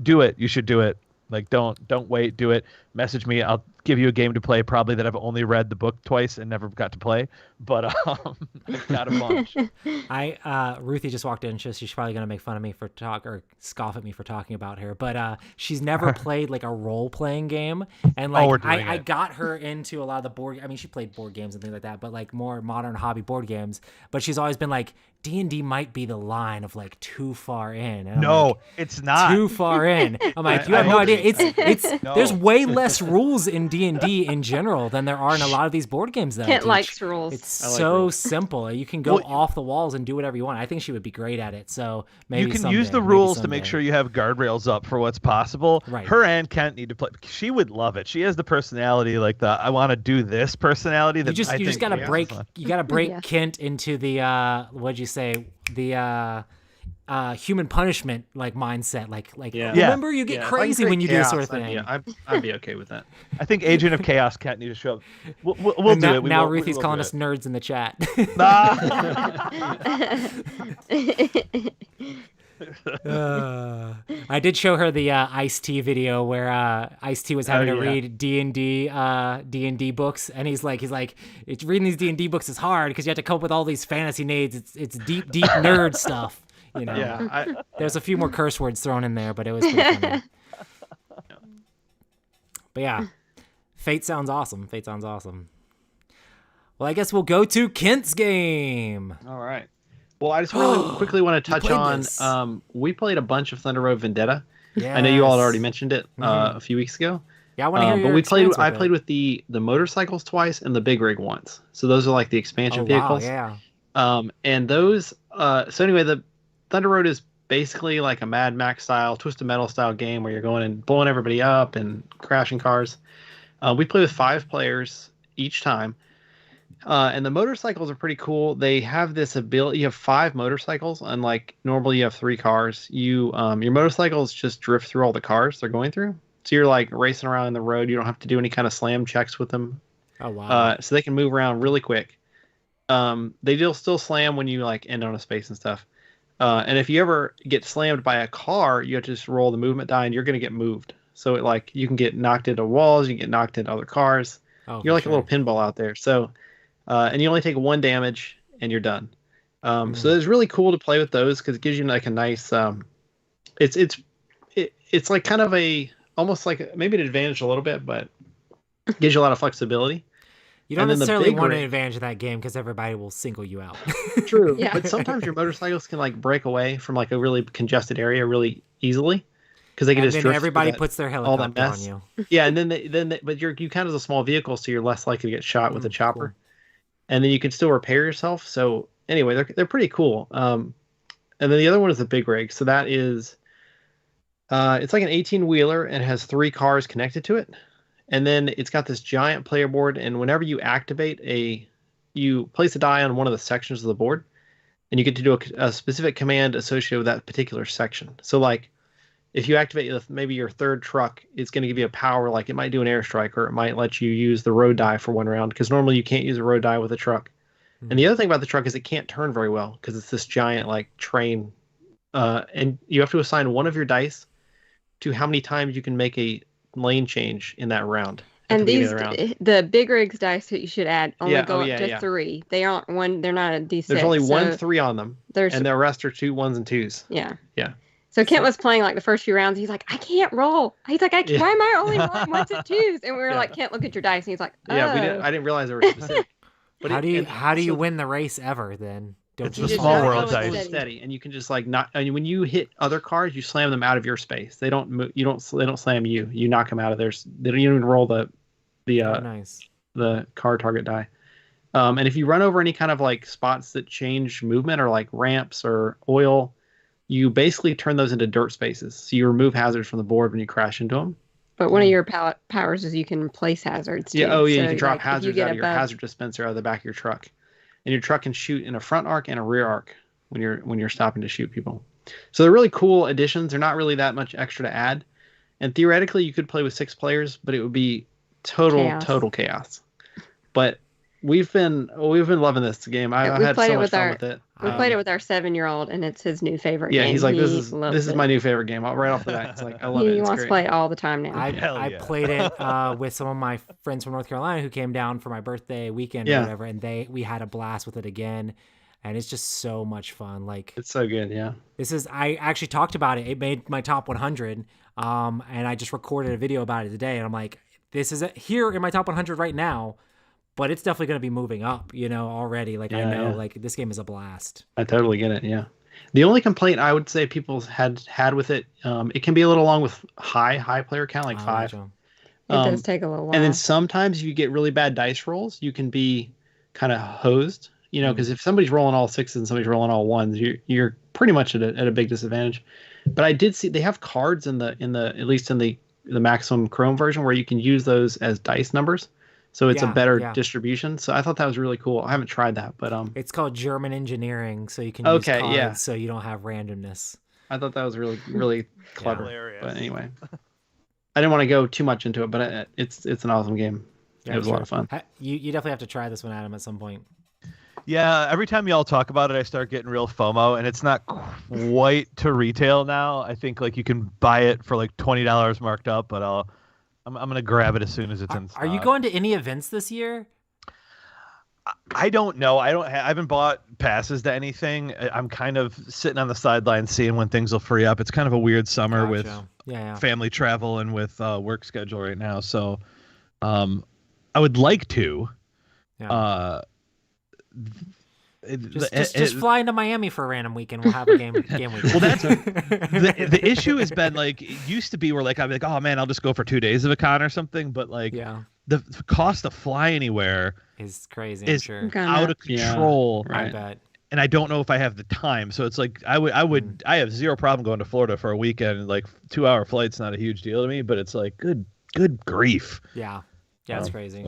do it. You should do it. Like, don't wait. Do it. Message me. I'll give you a game to play, probably that I've only read the book twice and never got to play. But I've got a bunch. Ruthie just walked in. She's probably gonna make fun of me for or scoff at me for talking about her. But she's never played like a role playing game, and like I got her into a lot of the board. I mean, she played board games and things like that, but like more modern hobby board games. But she's always been like, D&D might be the line of like too far in. And no, like, it's not too far in. I'm like, you have no idea. It's no. There's way less rules in D&D in general than there are in a lot of these board games. Kent likes rules. It's so simple. You can go off the walls and do whatever you want. I think she would be great at it. So maybe you can use the rules to make sure you have guardrails up for what's possible. Right. Her and Kent need to play. She would love it. She has the personality, like the I want to do this personality. That you just gotta break. You gotta break Kent into the what'd you say? The human punishment like mindset, remember you get crazy when you do this sort of thing. I'd be okay with that. I think Agent of Chaos can't need to show up. We'll do it. Now Ruthie's calling us nerds in the chat. I did show her the Ice-T video where Ice-T was having to read D&D books, and he's like it's reading these D&D books is hard because you have to come up with all these fantasy names. It's deep nerd stuff. There's a few more curse words thrown in there, but it was pretty funny. But yeah, Fate sounds awesome. Well, I guess we'll go to Kent's game. All right. Well, I just really quickly want to touch on. We played a bunch of Thunder Road Vendetta. Yes. I know you all had already mentioned it a few weeks ago. Yeah, I want to hear your but I played with the motorcycles twice and the big rig once. So those are like the expansion vehicles. Wow, yeah. And those. So anyway, the Thunder Road is basically like a Mad Max style, Twisted Metal style game where you're going and blowing everybody up and crashing cars. We play with 5 players each time. And the motorcycles are pretty cool. They have this ability. You have 5 motorcycles, unlike normally you have 3 cars. Your motorcycles just drift through all the cars they're going through. So you're like racing around in the road. You don't have to do any kind of slam checks with them. Oh wow! So they can move around really quick. They still slam when you like end on a space and stuff. And if you ever get slammed by a car, you have to just roll the movement die, and you're going to get moved. So you can get knocked into walls, you can get knocked into other cars. Oh, you're like a little pinball out there. So. And you only take 1 damage and you're done. So it's really cool to play with those because it gives you like a nice. It's like kind of almost like maybe an advantage a little bit, but it gives you a lot of flexibility. You don't necessarily want an advantage in that game because everybody will single you out. True, but sometimes your motorcycles can like break away from like a really congested area really easily. Because they can just drift. Everybody puts their helicopter on you. Yeah, and but you count as a small vehicle, so you're less likely to get shot with a chopper. Cool. And then you can still repair yourself. So anyway, they're pretty cool. And then the other one is the big rig. So that is, it's like an 18-wheeler and it has 3 cars connected to it. And then it's got this giant player board. And whenever you activate you place a die on one of the sections of the board, and you get to do a specific command associated with that particular section. So like, if you activate maybe your 3rd truck, it's going to give you a power, like it might do an airstrike, or it might let you use the road die for 1 round, because normally you can't use a road die with a truck. Mm-hmm. And the other thing about the truck is it can't turn very well, because it's this giant like train. And you have to assign one of your dice to how many times you can make a lane change in that round. And the big rigs dice that you should add only go up to 3. They aren't one. They're not a D6. There's only 1 3 on them, and the rest are 2 1s and 2s. Yeah. Yeah. So Kent was playing like the first few rounds. He's like, I can't roll. He's like, why am I only rolling 1s and 2s? And we were like, Kent, look at your dice. And he's like, oh. Yeah, I didn't realize they were specific. But how do you win the race ever then? It's a small world dice. Steady, and you can just like not. I mean, when you hit other cars, you slam them out of your space. They don't. They don't slam you. You knock them out of theirs. They don't even roll the car target die. And if you run over any kind of like spots that change movement or like ramps or oil, you basically turn those into dirt spaces. So you remove hazards from the board when you crash into them. But one of your powers is you can place hazards. Too. Yeah. Oh, yeah. So you can drop hazards out of your hazard dispenser out of the back of your truck, and your truck can shoot in a front arc and a rear arc when you're stopping to shoot people. So they're really cool additions. They're not really that much extra to add, and theoretically you could play with 6 players, but it would be total chaos. But we've been loving this game. I've had so much fun with it. We played it with our 7-year-old, and it's his new favorite game. Yeah, he's like, this is my new favorite game. Right off the bat, it's like, I love it. He wants to play all the time now. I played it with some of my friends from North Carolina who came down for my birthday weekend or whatever, and we had a blast with it again. And it's just so much fun. Like, it's so good, yeah. I actually talked about it. It made my top 100, and I just recorded a video about it today. And I'm like, this is here in my top 100 right now, but it's definitely going to be moving up, already. Like, I know, like, this game is a blast. I totally get it, yeah. The only complaint I would say people had with it, it can be a little long with high player count, like 5. It does take a little while. And then sometimes if you get really bad dice rolls, you can be kind of hosed. Because if somebody's rolling all 6s and somebody's rolling all 1s, you're pretty much at a big disadvantage. But I did see they have cards in the at least in the Maximum Chrome version where you can use those as dice numbers, so it's a better distribution. So I thought that was really cool. I haven't tried that, but it's called German engineering, so you can use cards so you don't have randomness. I thought that was really clever. But anyway, I didn't want to go too much into it, but it's an awesome game. It was a lot of fun. You definitely have to try this one, Adam, at some point. Yeah, every time y'all talk about it, I start getting real FOMO, and it's not quite to retail now. I think like you can buy it for like $20 marked up, but I'm gonna grab it as soon as it's in stock. Are you going to any events this year? I don't know. I haven't bought passes to anything. I'm kind of sitting on the sidelines seeing when things will free up. It's kind of a weird summer with family travel and with work schedule right now. So I would like to. Yeah. Just fly into Miami for a random weekend. We'll have a game weekend. Well, that's the issue has been like it used to be where like I'd be like, oh man, I'll just go for 2 days of a con or something. But like the cost to fly anywhere is crazy. Is out of control. Yeah, right. I bet. And I don't know if I have the time. So it's like I have zero problem going to Florida for a weekend. Like 2-hour flight's not a huge deal to me, but it's like good grief. Yeah, it's crazy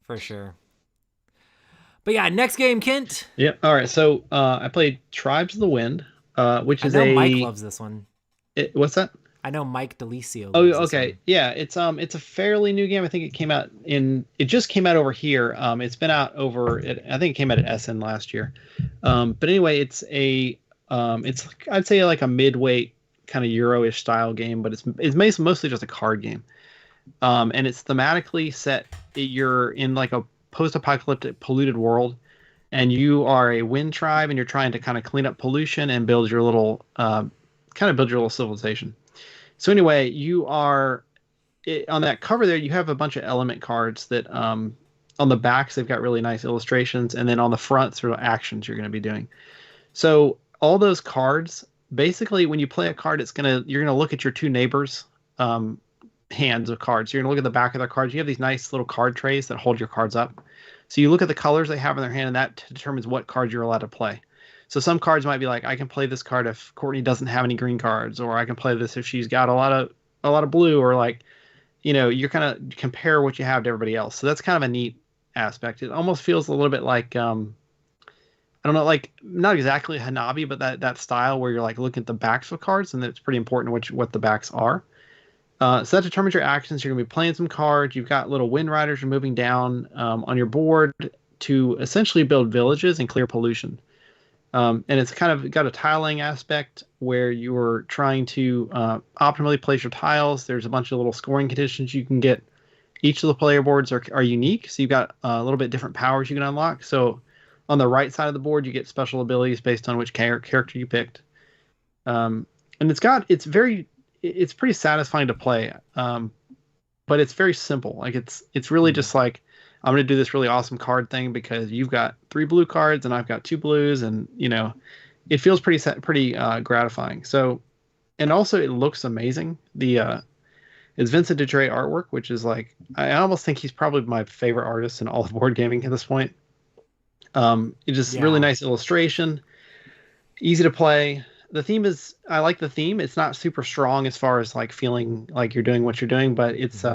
for sure. But yeah, next game, Kent. Yep. All right. So I played Tribes of the Wind, which is Mike loves this one. What's that? I know Mike Delisio. Oh, okay. Yeah, it's a fairly new game. I think it just came out over here. It's been out I think it came out at Essen last year. But anyway, it's I'd say like a midweight kind of Euro-ish style game, but it's mostly just a card game. And it's thematically set. You're in like a post-apocalyptic polluted world, and you are a wind tribe, and you're trying to kind of clean up pollution and build your little civilization. So anyway, you are on that cover there. You have a bunch of element cards that on the backs they've got really nice illustrations, and then on the front sort of actions you're going to be doing. So all those cards, basically, when you play a card, you're gonna look at your 2 neighbors' hands of cards. You're gonna look at the back of their cards. You have these nice little card trays that hold your cards up. So you look at the colors they have in their hand, and that determines what cards you're allowed to play. So some cards might be like, I can play this card if Courtney doesn't have any green cards, or I can play this if she's got a lot of blue, or like, you're kind of compare what you have to everybody else. So that's kind of a neat aspect. It almost feels a little bit like I don't know, like not exactly Hanabi, but that style where you're like looking at the backs of cards, and it's pretty important what the backs are. So that determines your actions. You're going to be playing some cards. You've got little wind riders you're moving down on your board to essentially build villages and clear pollution. And it's kind of got a tiling aspect where you're trying to optimally place your tiles. There's a bunch of little scoring conditions you can get. Each of the player boards are unique, so you've got a little bit different powers you can unlock. So on the right side of the board, you get special abilities based on which character you picked. And it's pretty satisfying to play, but it's very simple. Like it's really just like, I'm going to do this really awesome card thing because you've got 3 blue cards and I've got 2 blues, and it feels pretty gratifying. So, and also it looks amazing. It's Vincent Dutrait artwork, which is like, I almost think he's probably my favorite artist in all of board gaming at this point. It's just really nice illustration, easy to play. the theme is, I like the theme. It's not super strong as far as like feeling like you're doing what you're doing, but it's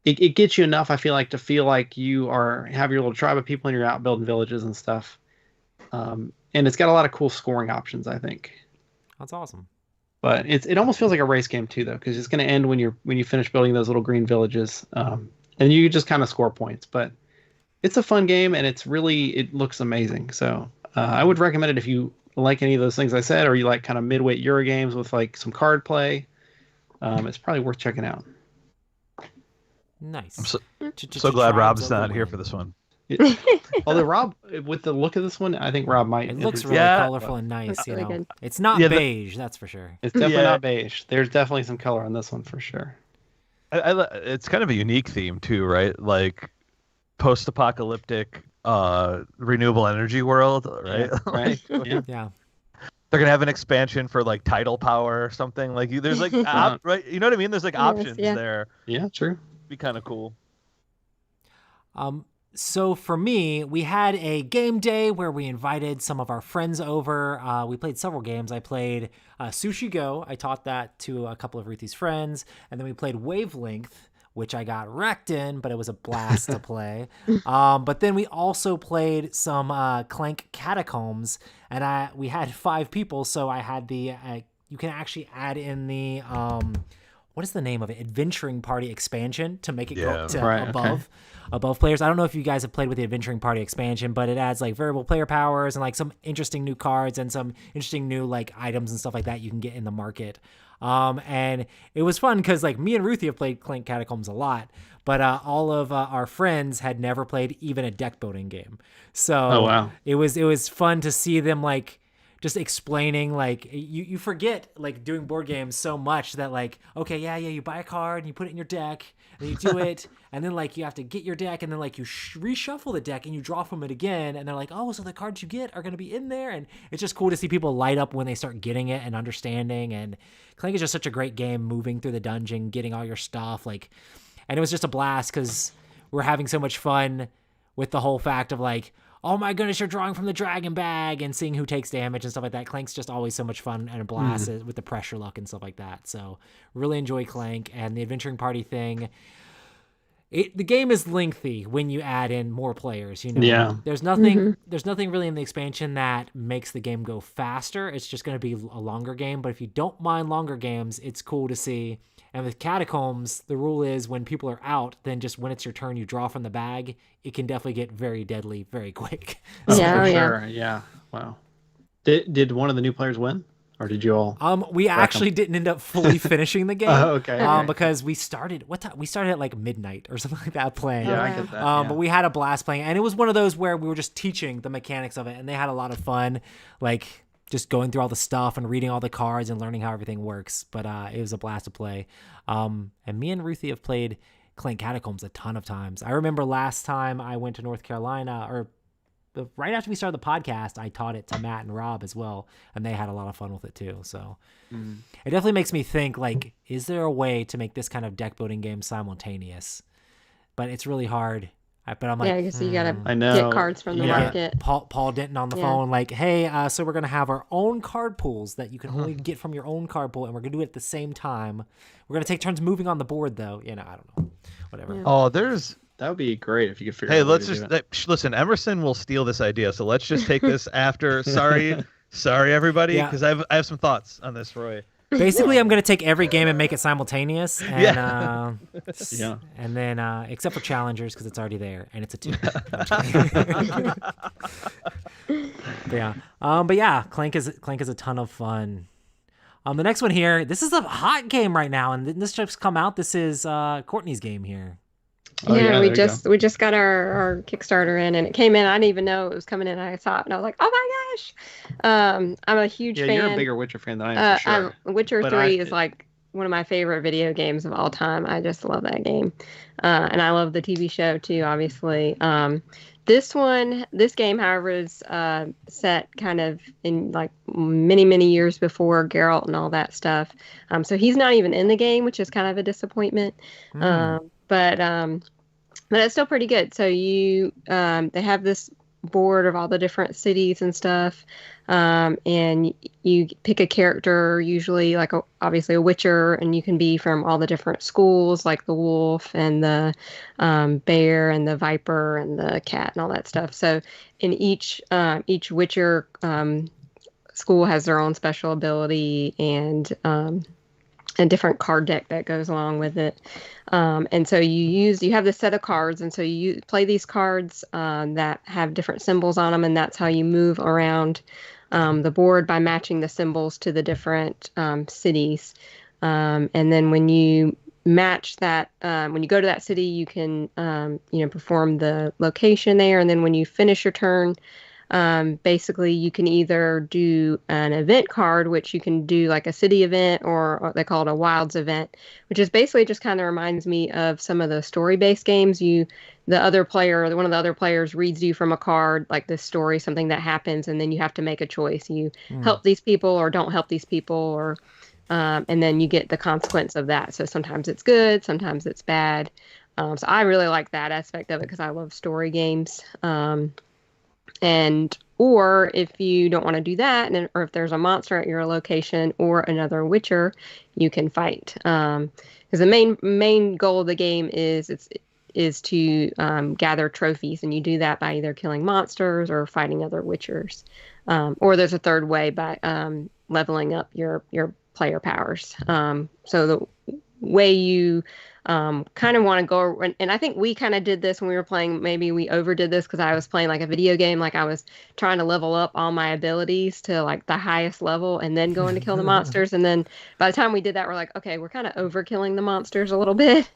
it gets you enough, I feel like, to feel like you have your little tribe of people and you're out building villages and stuff. And it's got a lot of cool scoring options, I think. That's awesome. But it almost feels like a race game too, though, because it's going to end when you finish building those little green villages, and you just kind of score points. But it's a fun game, and it looks amazing. So I would recommend it if you like any of those things I said, or you like kind of midweight Euro games with like some card play. It's probably worth checking out. Nice. I'm so glad Rob's not here for this one. Although Rob, with the look of this one, I think Rob might. It looks really colorful and nice. Really good. It's not beige, that's for sure. It's definitely not beige. There's definitely some color on this one for sure. It's kind of a unique theme too, right? Like post-apocalyptic, renewable energy world, right? Yeah, right. Yeah. They're gonna have an expansion for like tidal power or something. Like there's like right? You know what I mean? There's like options there. Yeah, true. Be kind of cool. So for me, we had a game day where we invited some of our friends over. We played several games. I played Sushi Go. I taught that to a couple of Ruthie's friends. And then we played Wavelength, which I got wrecked in, but it was a blast to play. But then we also played some Clank Catacombs. And we had 5 people, so I had the... you can actually add in the... what is the name of it? Adventuring Party expansion to make it go to above players. I don't know if you guys have played with the Adventuring Party expansion, but it adds like variable player powers and like some interesting new cards and some interesting new like items and stuff like that you can get in the market. And it was fun because like me and Ruthie have played Clank Catacombs a lot, but all of our friends had never played even a deck building game. So it was fun to see them like just explaining, like you forget like doing board games so much that like, okay, yeah, you buy a card and you put it in your deck and you do it. And then like you have to get your deck and then like you reshuffle the deck and you draw from it again. And they're like, oh, so the cards you get are going to be in there. And it's just cool to see people light up when they start getting it and understanding. And Clank is just such a great game, moving through the dungeon, getting all your stuff. And it was just a blast because we're having so much fun with the whole fact of like, oh my goodness, you're drawing from the dragon bag and seeing who takes damage and stuff like that. Clank's just always so much fun and a blast with the pressure luck and stuff like that. So really enjoy Clank. And the Adventuring Party thing, the game is lengthy when you add in more players, you know. Yeah. There's nothing really in the expansion that makes the game go faster. It's just going to be a longer game, but if you don't mind longer games, it's cool to see. And with Catacombs, the rule is when people are out, then just when it's your turn, you draw from the bag. It can definitely get very deadly very quick. Sure. Yeah. Wow. Did one of the new players win? Or did you all? We actually didn't end up fully finishing the game. Okay. Because we started we started at like midnight or something like that playing. Yeah, I get that. But we had a blast playing, and it was one of those where we were just teaching the mechanics of it, and they had a lot of fun, like just going through all the stuff and reading all the cards and learning how everything works. But it was a blast to play. And me and Ruthie have played Clank Catacombs a ton of times. I remember last time I went to North Carolina, or right after we started the podcast, I taught it to Matt and Rob as well, and they had a lot of fun with it too. So it definitely makes me think, like, is there a way to make this kind of deck building game simultaneous? But it's really hard. But I'm like, I guess you gotta get cards from the market. Paul Denton on the phone, like, hey, so we're gonna have our own card pools that you can only get from your own card pool, and we're gonna do it at the same time. We're gonna take turns moving on the board, though. You know, I don't know, whatever. Yeah. Oh, that would be great if you could figure out. Hey, let's just listen. Emerson will steal this idea, so let's just take this after. Sorry, everybody, because I have some thoughts on this, Roy. Basically, I'm gonna take every game and make it simultaneous, and and then except for challengers because it's already there and it's a 2. But yeah, Clank is a ton of fun. The next one here, this is a hot game right now, and this just come out. This is Courtney's game here. We just got our Kickstarter in, and it came in. I didn't even know it was coming in. I saw it, and I was like, "Oh my gosh!" I'm a huge fan. You're a bigger Witcher fan than I am, for sure. Witcher 3 is like one of my favorite video games of all time. I just love that game, and I love the TV show too. Obviously, this game, however, is set kind of in like many years before Geralt and all that stuff. So he's not even in the game, which is kind of a disappointment. But it's still pretty good. So they have this board of all the different cities and stuff. And you pick a character, usually like obviously a Witcher, and you can be from all the different schools, like the wolf and the bear and the viper and the cat and all that stuff. So in each Witcher school has their own special ability and a different card deck that goes along with it. And so you have this set of cards, and so you play these cards that have different symbols on them, and that's how you move around the board by matching the symbols to the different cities. And then when you match that, when you go to that city, you can perform the location there, and then when you finish your turn, basically you can either do an event card, which you can do like a city event, or they call it a wilds event, which is basically just kind of reminds me of some of the story-based games. One of the other players reads you from a card, like this story, something that happens, and then you have to make a choice. You help these people or don't help these people, or and then you get the consequence of that. So sometimes it's good, sometimes it's bad. So I really like that aspect of it because I love story games. Or if you don't want to do that, or if there's a monster at your location or another Witcher, you can fight. Because the main goal of the game is to gather trophies, and you do that by either killing monsters or fighting other Witchers. Or there's a third way by leveling up your player powers. So the way you kind of want to go, and I think we kind of did this when we were playing. Maybe we overdid this because I was playing like a video game, like I was trying to level up all my abilities to like the highest level and then going to kill the monsters. And then by the time we did that, we're like, okay, we're kind of overkilling the monsters a little bit.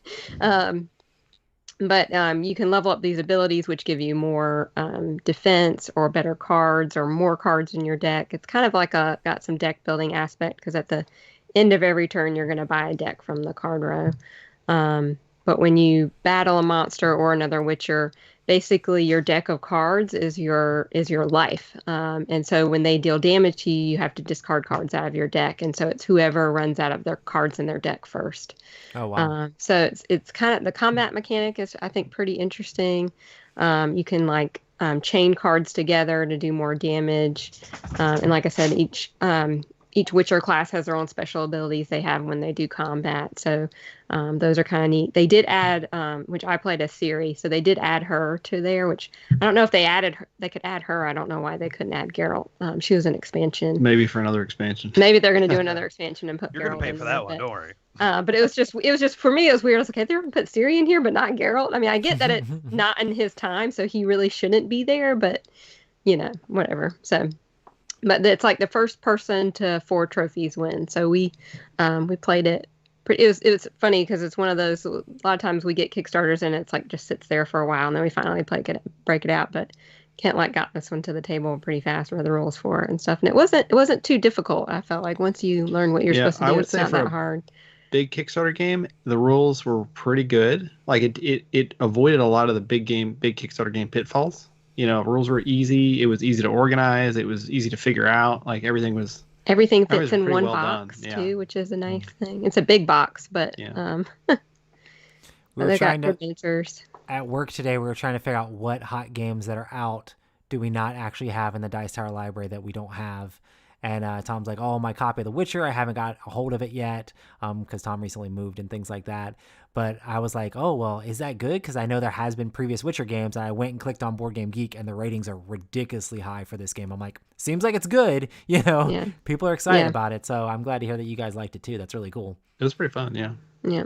But you can level up these abilities, which give you more defense or better cards or more cards in your deck. It's kind of like got some deck building aspect, because at the end of every turn, you're going to buy a deck from the card row. But when you battle a monster or another Witcher, basically your deck of cards is your life. And so when they deal damage to you, you have to discard cards out of your deck. And so it's whoever runs out of their cards in their deck first. Oh, wow. So it's kind of, the combat mechanic is, I think, pretty interesting. You can like chain cards together to do more damage. And like I said, each Witcher class has their own special abilities they have when they do combat. So those are kind of neat. They did add, which I played as Ciri, so they did add her to there, which I don't know if they could add her. I don't know why they couldn't add Geralt. She was an expansion. Maybe for another expansion. Maybe they're going to do another expansion and put You're Geralt going to pay in for there, that one, don't worry. But it was just for me, it was weird. I was like, okay, they're going to put Ciri in here, but not Geralt. I mean, I get that it's not in his time, so he really shouldn't be there, but whatever. So. But it's like the first person to 4 trophies win. So we played it. It was funny because it's one of those. A lot of times we get Kickstarters and it's like just sits there for a while, and then we finally break it out. But Kent got this one to the table pretty fast, read the rules for it and stuff. And it wasn't too difficult. I felt like once you learn what you're supposed to do, it's not that hard. Big Kickstarter game, the rules were pretty good. Like it avoided a lot of the big Kickstarter game pitfalls. Rules were easy. It was easy to organize. It was easy to figure out. Like everything fits in one box too, which is a nice thing. It's a big box, but we were trying to answers. At work today. We were trying to figure out what hot games that are out do we not actually have in the Dice Tower library that we don't have. And Tom's like, oh, my copy of The Witcher, I haven't got a hold of it yet because Tom recently moved and things like that. But I was like, oh, well, is that good? Because I know there has been previous Witcher games. And I went and clicked on Board Game Geek, and the ratings are ridiculously high for this game. I'm like, seems like it's good. Yeah. People are excited about it. So I'm glad to hear that you guys liked it, too. That's really cool. It was pretty fun, yeah. Yeah.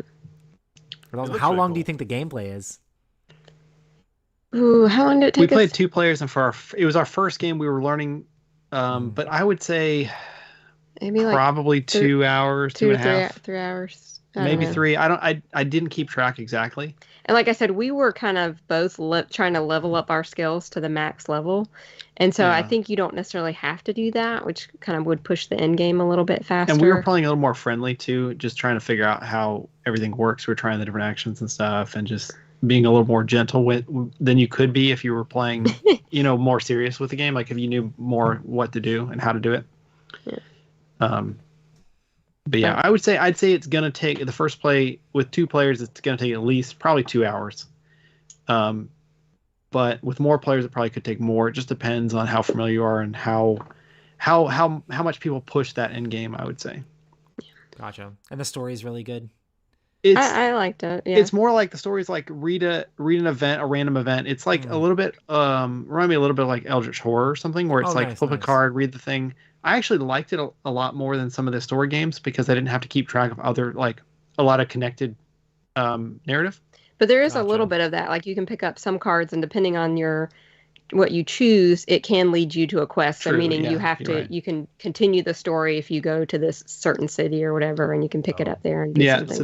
How long do you think the gameplay is? Ooh, how long did it take? We played 2 players, and it was our first game. We were learning. But I would say maybe probably 2 hours, 2.5, 3 hours, maybe 3. I didn't keep track exactly. And like I said, we were kind of both trying to level up our skills to the max level, and so I think you don't necessarily have to do that, which kind of would push the end game a little bit faster. And we were playing a little more friendly too, just trying to figure out how everything works. We were trying the different actions and stuff, and just being a little more gentle than you could be if you were playing, more serious with the game. Like if you knew more what to do and how to do it. Yeah. But yeah, I'd say it's gonna take the first play with 2 players. It's gonna take at least probably 2 hours. but with more players, it probably could take more. It just depends on how familiar you are and how much people push that end game, I would say. Gotcha. And the story is really good. I liked it. Yeah. It's more like the stories like read an event, a random event. It's like a little bit remind me a little bit like Eldritch Horror or something, where it's flip a card, read the thing. I actually liked it a lot more than some of the story games because I didn't have to keep track of other a lot of connected narrative. But there is a little bit of that. Like you can pick up some cards, and depending on what you choose, it can lead you to a quest. True, so meaning yeah, you have to, you can continue the story if you go to this certain city or whatever, and you can pick it up there and do something. So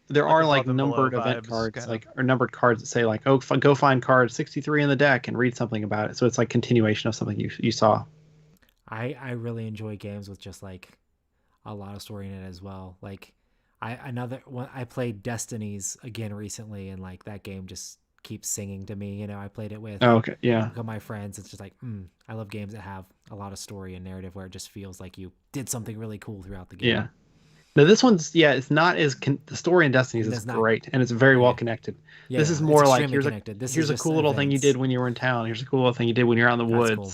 there are like numbered event cards, or numbered cards that say like, oh, go find card 63 in the deck and read something about it. So it's like continuation of something you saw. I really enjoy games with just like a lot of story in it as well. Like I played Destinies again recently, and like that game just keeps singing to me. I played it with my friends. It's just like I love games that have a lot of story and narrative where it just feels like you did something really cool throughout the game. Yeah. Now this one's it's not as the story in Destinies is great, and it's very well connected. Yeah, this is more like here's a cool little thing you did when you were in town. Here's a cool little thing you did when you're out in the woods. Cool.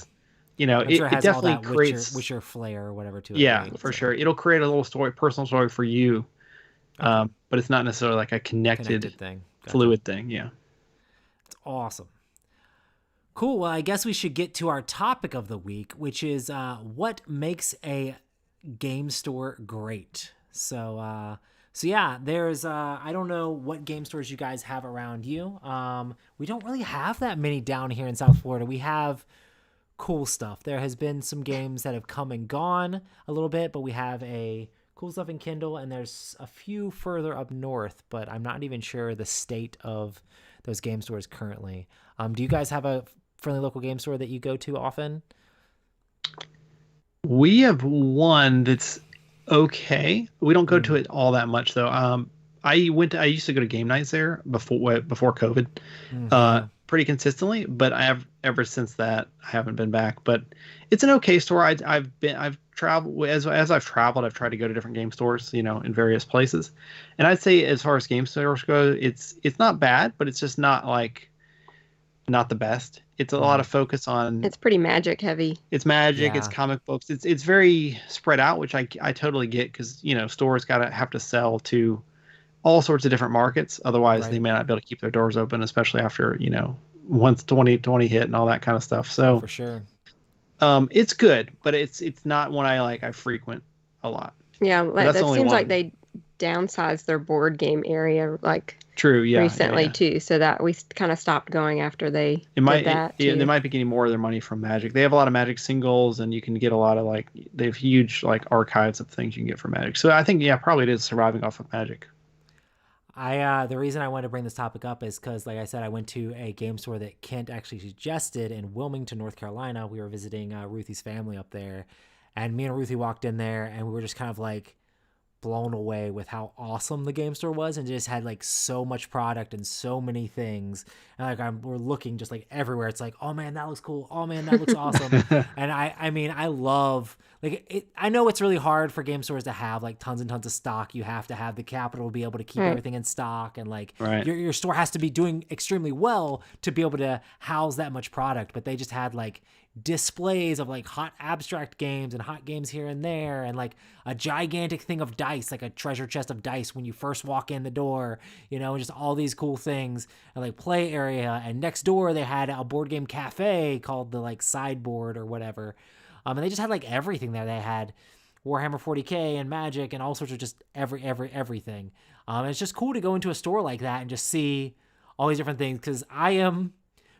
It definitely creates Witcher flair or whatever to it. Yeah, for sure. It'll create a little personal story for you, but it's not necessarily like a connected thing, fluid thing. Yeah, it's awesome. Cool. Well, I guess we should get to our topic of the week, which is what makes a game store great. So yeah, there's I don't know what game stores you guys have around you. We don't really have that many down here in South Florida. We have cool stuff. There has been some games that have come and gone a little bit, but we have a cool stuff in Kindle, and there's a few further up north, but I'm not even sure the state of those game stores currently. Do you guys have a friendly local game store that you go to often? We have one that's okay. We don't go to it all that much though. I used to go to game nights there before COVID, pretty consistently, but ever since that I haven't been back. But it's an okay store. I've traveled as I've traveled. I've tried to go to different game stores, in various places, and I'd say as far as game stores go, it's not bad, but it's just not the best. It's a lot of focus on. It's pretty Magic heavy. It's Magic. Yeah. It's comic books. It's very spread out, which I totally get because stores have to sell to all sorts of different markets. Otherwise, they may not be able to keep their doors open, especially after once 2020 hit and all that kind of stuff. So for sure, it's good, but it's not one I frequent a lot. Yeah, that seems like they downsized their board game area True, yeah, recently too, so that we kind of stopped going after they did that. They might be getting more of their money from Magic. They have a lot of Magic singles, and you can get a lot of they have huge archives of things you can get from Magic. So I think probably it is surviving off of Magic. The reason I wanted to bring this topic up is because, like I said, I went to a game store that Kent actually suggested in Wilmington, North Carolina. We were visiting Ruthie's family up there, and me and Ruthie walked in there, and we were just kind of blown away with how awesome the game store was, and just had so much product and so many things, and we're looking just everywhere. It's oh man, that looks cool. Oh man, that looks awesome. And I love it. I know it's really hard for game stores to have tons and tons of stock. You have to have the capital to be able to keep everything in stock, and your store has to be doing extremely well to be able to house that much product. But they just had displays of hot abstract games and hot games here and there, and a gigantic thing of dice, a treasure chest of dice when you first walk in the door, and just all these cool things, and play area. And next door they had a board game cafe called the Sideboard or whatever, and they just had everything there. They had Warhammer 40K and Magic and all sorts of just everything. It's just cool to go into a store like that and just see all these different things, because I am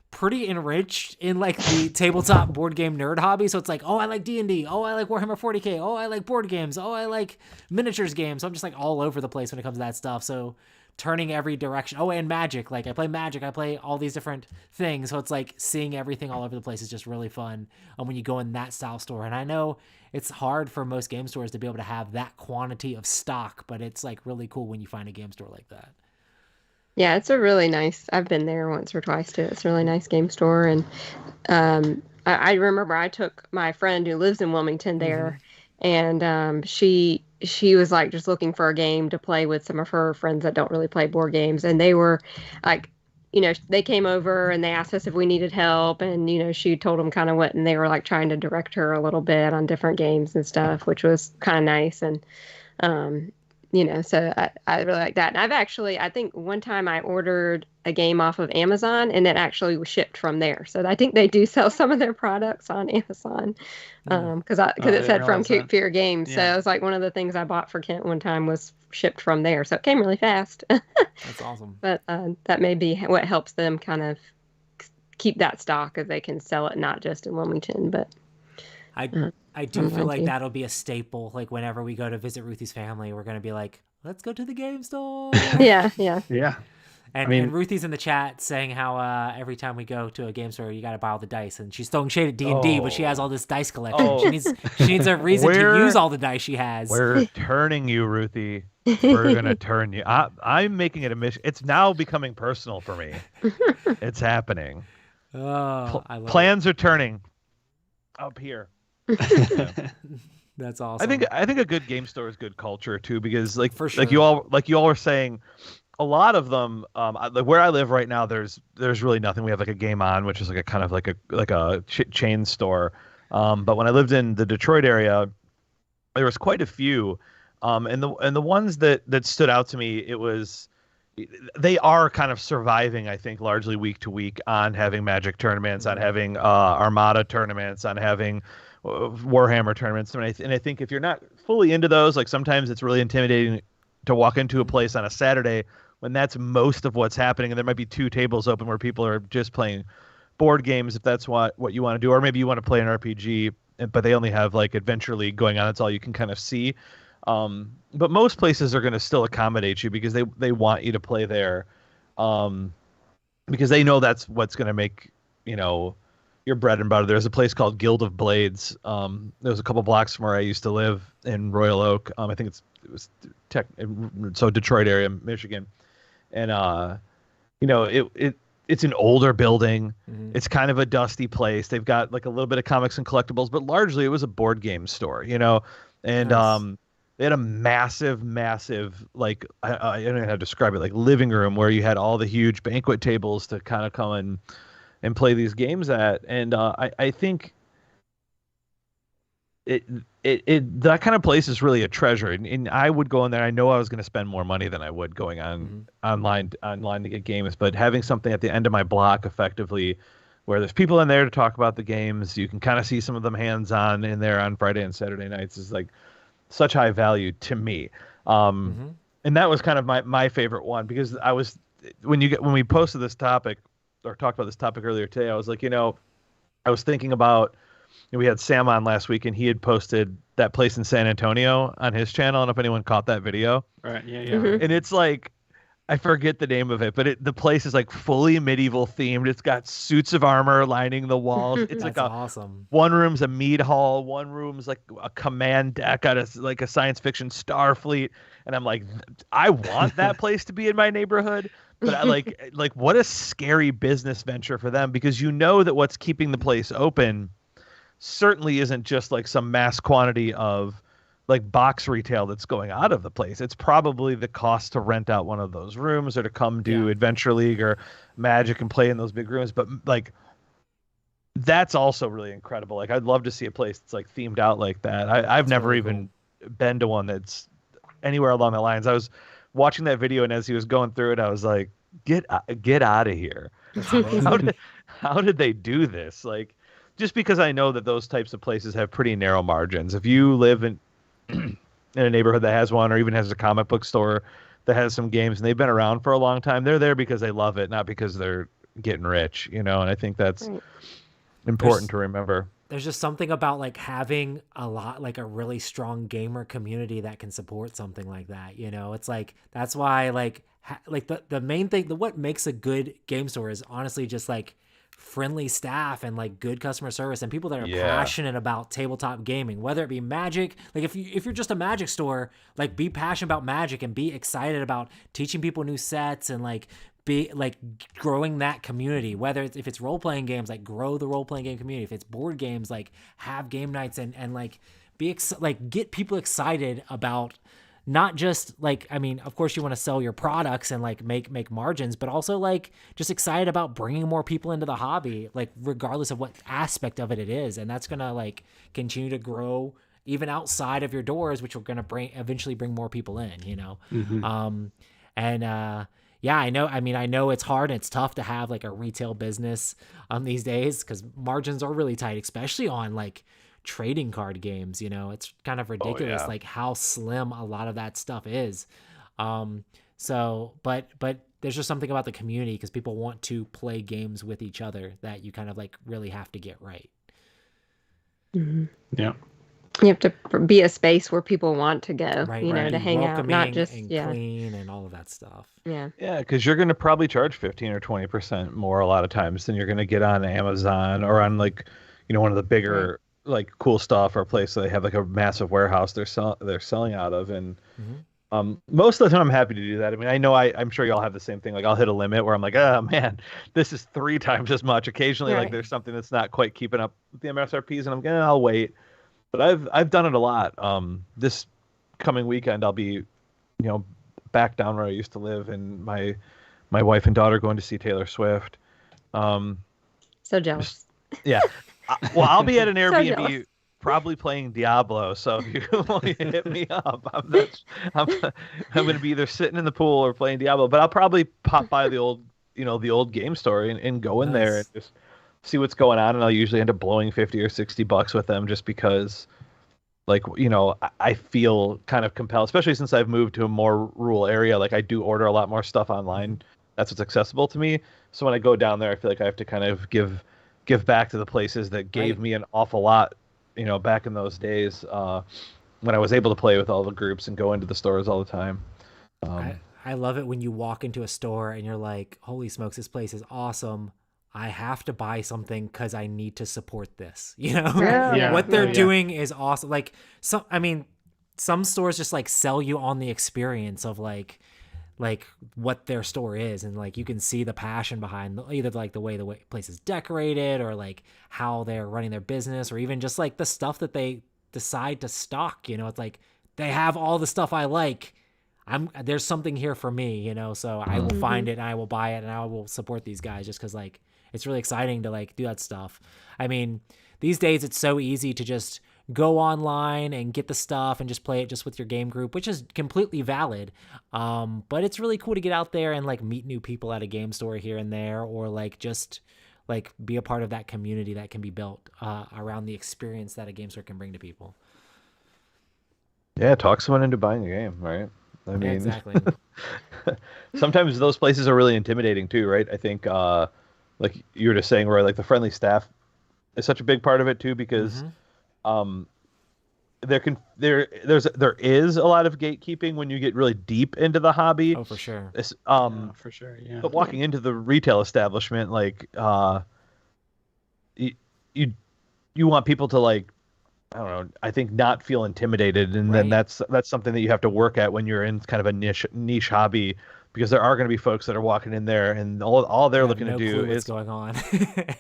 pretty enriched in the tabletop board game nerd hobby. So it's oh, I like D&D. Oh, I like Warhammer 40K. Oh, I like board games. Oh, I like miniatures games. So I'm just all over the place when it comes to that stuff. So turning every direction. Oh, and Magic. I play Magic. I play all these different things. So it's seeing everything all over the place is just really fun when you go in that style store. And I know it's hard for most game stores to be able to have that quantity of stock, but it's really cool when you find a game store like that. Yeah, it's a really nice. I've been there once or twice too. It's a really nice game store, and I remember I took my friend who lives in Wilmington there, and she was just looking for a game to play with some of her friends that don't really play board games, and they were they came over and they asked us if we needed help, and she told them kind of what, and they were like trying to direct her a little bit on different games and stuff, which was kind of nice. And so I really like that. And I think one time I ordered a game off of Amazon, and it actually was shipped from there. So I think they do sell some of their products on Amazon, because it said from Coop Fear Games. Yeah. So it was like one of the things I bought for Kent one time was shipped from there. So it came really fast. That's awesome. But that may be what helps them kind of keep that stock, as they can sell it not just in Wilmington, but. I do feel like that'll be a staple. Like whenever we go to visit Ruthie's family, we're going to be like, let's go to the game store. Yeah. And Ruthie's in the chat saying how every time we go to a game store, you got to buy all the dice. And she's throwing shade at D&D, but she has all this dice collection. She needs a reason to use all the dice she has. We're turning you, Ruthie. We're going to turn you. I'm making it a mission. It's now becoming personal for me. It's happening. Plans are turning up here. That's awesome. I think a good game store is good culture too, because for sure. like you all were saying, a lot of them, like where I live right now, there's really nothing. We have like a Game On, which is like a kind of like a chain store. But when I lived in the Detroit area, there was quite a few, and the ones that stood out to me, they are kind of surviving, I think, largely week to week on having Magic tournaments, on having Armada tournaments, on having Warhammer tournaments. And I think if you're not fully into those, like sometimes it's really intimidating to walk into a place on a Saturday when that's most of what's happening, and there might be 2 tables open where people are just playing board games, if that's what you want to do, or maybe you want to play an RPG, but they only have like Adventure League going on. That's all you can kind of see. But most places are going to still accommodate you because they want you to play there, because they know that's what's going to make your bread and butter. There's a place called Guild of Blades. There was a couple blocks from where I used to live in Royal Oak. I think so Detroit area, Michigan, and it's an older building. Mm-hmm. It's kind of a dusty place. They've got like a little bit of comics and collectibles, but largely it was a board game store, and nice. They had a massive, like, I don't know how to describe it, like living room where you had all the huge banquet tables to kind of come and play these games at. And I think that kind of place is really a treasure. And I would go in there. I know I was going to spend more money than I would going online to get games, but having something at the end of my block effectively where there's people in there to talk about the games, you can kind of see some of them hands-on in there on Friday and Saturday nights, is like such high value to me. And that was kind of my favorite one, because when we posted this topic or talked about this topic earlier today, I was like, I was thinking about, we had Sam on last week and he had posted that place in San Antonio on his channel. I don't know if anyone caught that video. Right. Yeah. Mm-hmm. And it's like, I forget the name of it, but the place is like fully medieval themed. It's got suits of armor lining the walls. It's like awesome. One room's a mead hall. One room's like a command deck out of like a science fiction Starfleet. And I'm like, I want that place to be in my neighborhood. But I like what a scary business venture for them, because that what's keeping the place open certainly isn't just like some mass quantity of like box retail that's going out of the place. It's probably the cost to rent out one of those rooms or to come do Adventure League or Magic and play in those big rooms. But like, that's also really incredible. Like, I'd love to see a place that's like themed out like that. I've never really even been to one that's anywhere along the lines. I was watching that video, and as he was going through it, I was like, get out of here. How did they do this? Like, just because I know that those types of places have pretty narrow margins. If you live in a neighborhood that has one, or even has a comic book store that has some games and they've been around for a long time, they're there because they love it, not because they're getting rich, and I think that's important to remember. There's just something about like having a really strong gamer community that can support something like that. It's like, that's why like the main thing, what makes a good game store is honestly just like friendly staff and like good customer service and people that are passionate about tabletop gaming, whether it be Magic. Like if you're just a Magic store, like be passionate about Magic and be excited about teaching people new sets and like be like growing that community. Whether if it's role-playing games, like grow the role-playing game community. If it's board games, like have game nights and like get people excited about not just like, I mean, of course you want to sell your products and like make margins, but also like just excited about bringing more people into the hobby, like regardless of what aspect of it is. And that's going to like continue to grow even outside of your doors, which are going to eventually bring more people in, you know? Yeah, I know. I mean, I know it's hard and it's tough to have like a retail business these days because margins are really tight, especially on like trading card games. You know, it's kind of ridiculous like how slim a lot of that stuff is. So, but there's just something about the community because people want to play games with each other that you kind of like really have to get right. Yeah. You have to be a space where people want to go, right, you know, to hang out, not just clean and all of that stuff. Yeah. Yeah, because you're going to probably charge 15 or 20% more a lot of times than you're going to get on Amazon or on like, you know, one of the bigger like cool stuff or place that they have like a massive warehouse they're selling out of. And most of the time I'm happy to do that. I mean, I know I'm sure y'all have the same thing. Like I'll hit a limit where I'm like, oh man, this is 3 times as much. Occasionally, like there's something that's not quite keeping up with the MSRPs, and I'm going, I'll wait. But I've done it a lot. This coming weekend, I'll be, you know, back down where I used to live, and my wife and daughter going to see Taylor Swift. So jealous. Yeah. Well, I'll be at an Airbnb probably playing Diablo. So if you want to hit me up, I'm going to be either sitting in the pool or playing Diablo. But I'll probably pop by the old game store and go in there and just see what's going on. And I'll usually end up blowing $50 or $60 with them just because, like, you know, I feel kind of compelled, especially since I've moved to a more rural area. Like I do order a lot more stuff online. That's what's accessible to me. So when I go down there, I feel like I have to kind of give back to the places that gave me an awful lot, you know, back in those days when I was able to play with all the groups and go into the stores all the time. I love it when you walk into a store and you're like, holy smokes, this place is awesome. I have to buy something because I need to support this. You know, what they're doing is awesome. Like some stores just like sell you on the experience of like what their store is, and like you can see the passion behind either like the way place is decorated or like how they're running their business, or even just like the stuff that they decide to stock. You know, it's like they have all the stuff I like. There's something here for me, you know, so I will find it and I will buy it and I will support these guys just because like it's really exciting to like do that stuff. I mean, these days it's so easy to just go online and get the stuff and just play it just with your game group, which is completely valid. But it's really cool to get out there and like meet new people at a game store here and there, or like just like be a part of that community that can be built around the experience that a game store can bring to people. Yeah, talk someone into buying a game, right? I mean, exactly. Sometimes those places are really intimidating too, right? I think, like you were just saying, where like the friendly staff is such a big part of it too, because there is a lot of gatekeeping when you get really deep into the hobby. Oh, for sure. For sure, yeah. But walking into the retail establishment, like, you want people to like, I don't know, I think not feel intimidated, and then that's something that you have to work at when you're in kind of a niche hobby, because there are going to be folks that are walking in there and all they're looking to do is going on.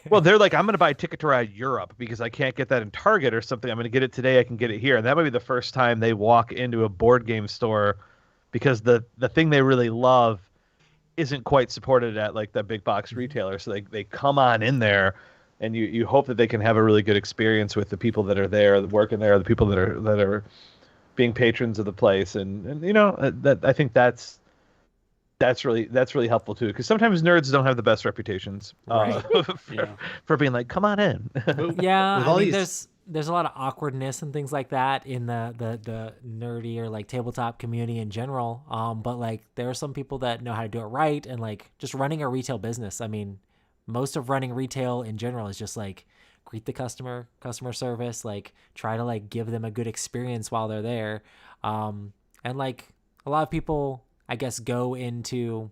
Well, they're like, I'm going to buy a ticket to ride Europe because I can't get that in Target or something. I'm going to get it today. I can get it here. And that might be the first time they walk into a board game store because the thing they really love isn't quite supported at like the big box retailer. So they come on in there, and you hope that they can have a really good experience with the people that are there, working there, the people that are being patrons of the place. And you know, that I think that's really helpful too, because sometimes nerds don't have the best reputations for being like, come on in. Yeah, I mean, there's a lot of awkwardness and things like that in the nerdy or like tabletop community in general. But like there are some people that know how to do it right, and like just running a retail business. I mean, most of running retail in general is just like greet the customer service, like try to like give them a good experience while they're there. And like a lot of people, I guess, go into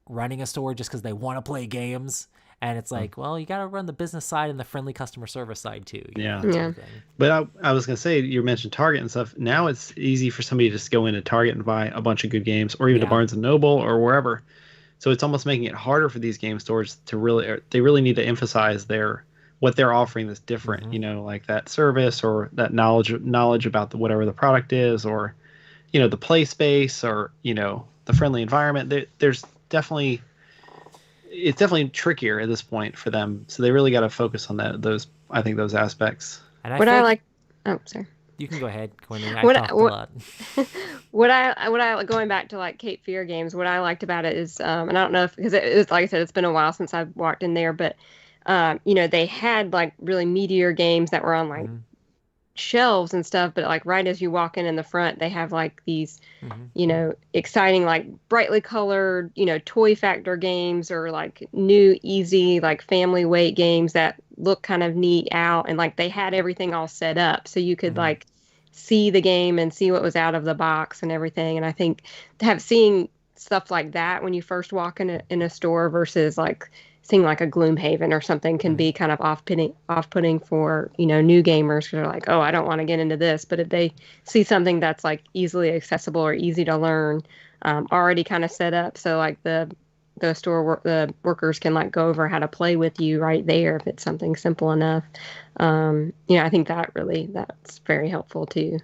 running a store just because they want to play games. And it's like, well, you got to run the business side and the friendly customer service side too. Yeah. But I was going to say, you mentioned Target and stuff. Now it's easy for somebody to just go into Target and buy a bunch of good games, or even to Barnes & Noble or wherever. So it's almost making it harder for these game stores to they really need to emphasize what they're offering that's different, you know, like that service or that knowledge about whatever the product is, or, the play space or the friendly environment. There's definitely it's definitely trickier at this point for them. So they really got to focus on those aspects. And I like. Oh, sorry. You can go ahead, Courtney. I talked a lot. What I going back to like Cape Fear games, what I liked about it is, and I don't know if, because it was, like I said, it's been a while since I've walked in there, but they had like really meatier games that were on like shelves and stuff, but like right as you walk in the front, they have like these, exciting, like brightly colored, toy factor games, or like new, easy, like family weight games that look kind of neat out, and like they had everything all set up so you could like see the game and see what was out of the box and everything. And I think seeing stuff like that when you first walk in a store versus like seeing like a Gloomhaven or something can be kind of off-putting for new gamers, who are like, oh, I don't want to get into this. But if they see something that's like easily accessible or easy to learn, already kind of set up, so like the the workers can like go over how to play with you right there if it's something simple enough. I think that's very helpful too.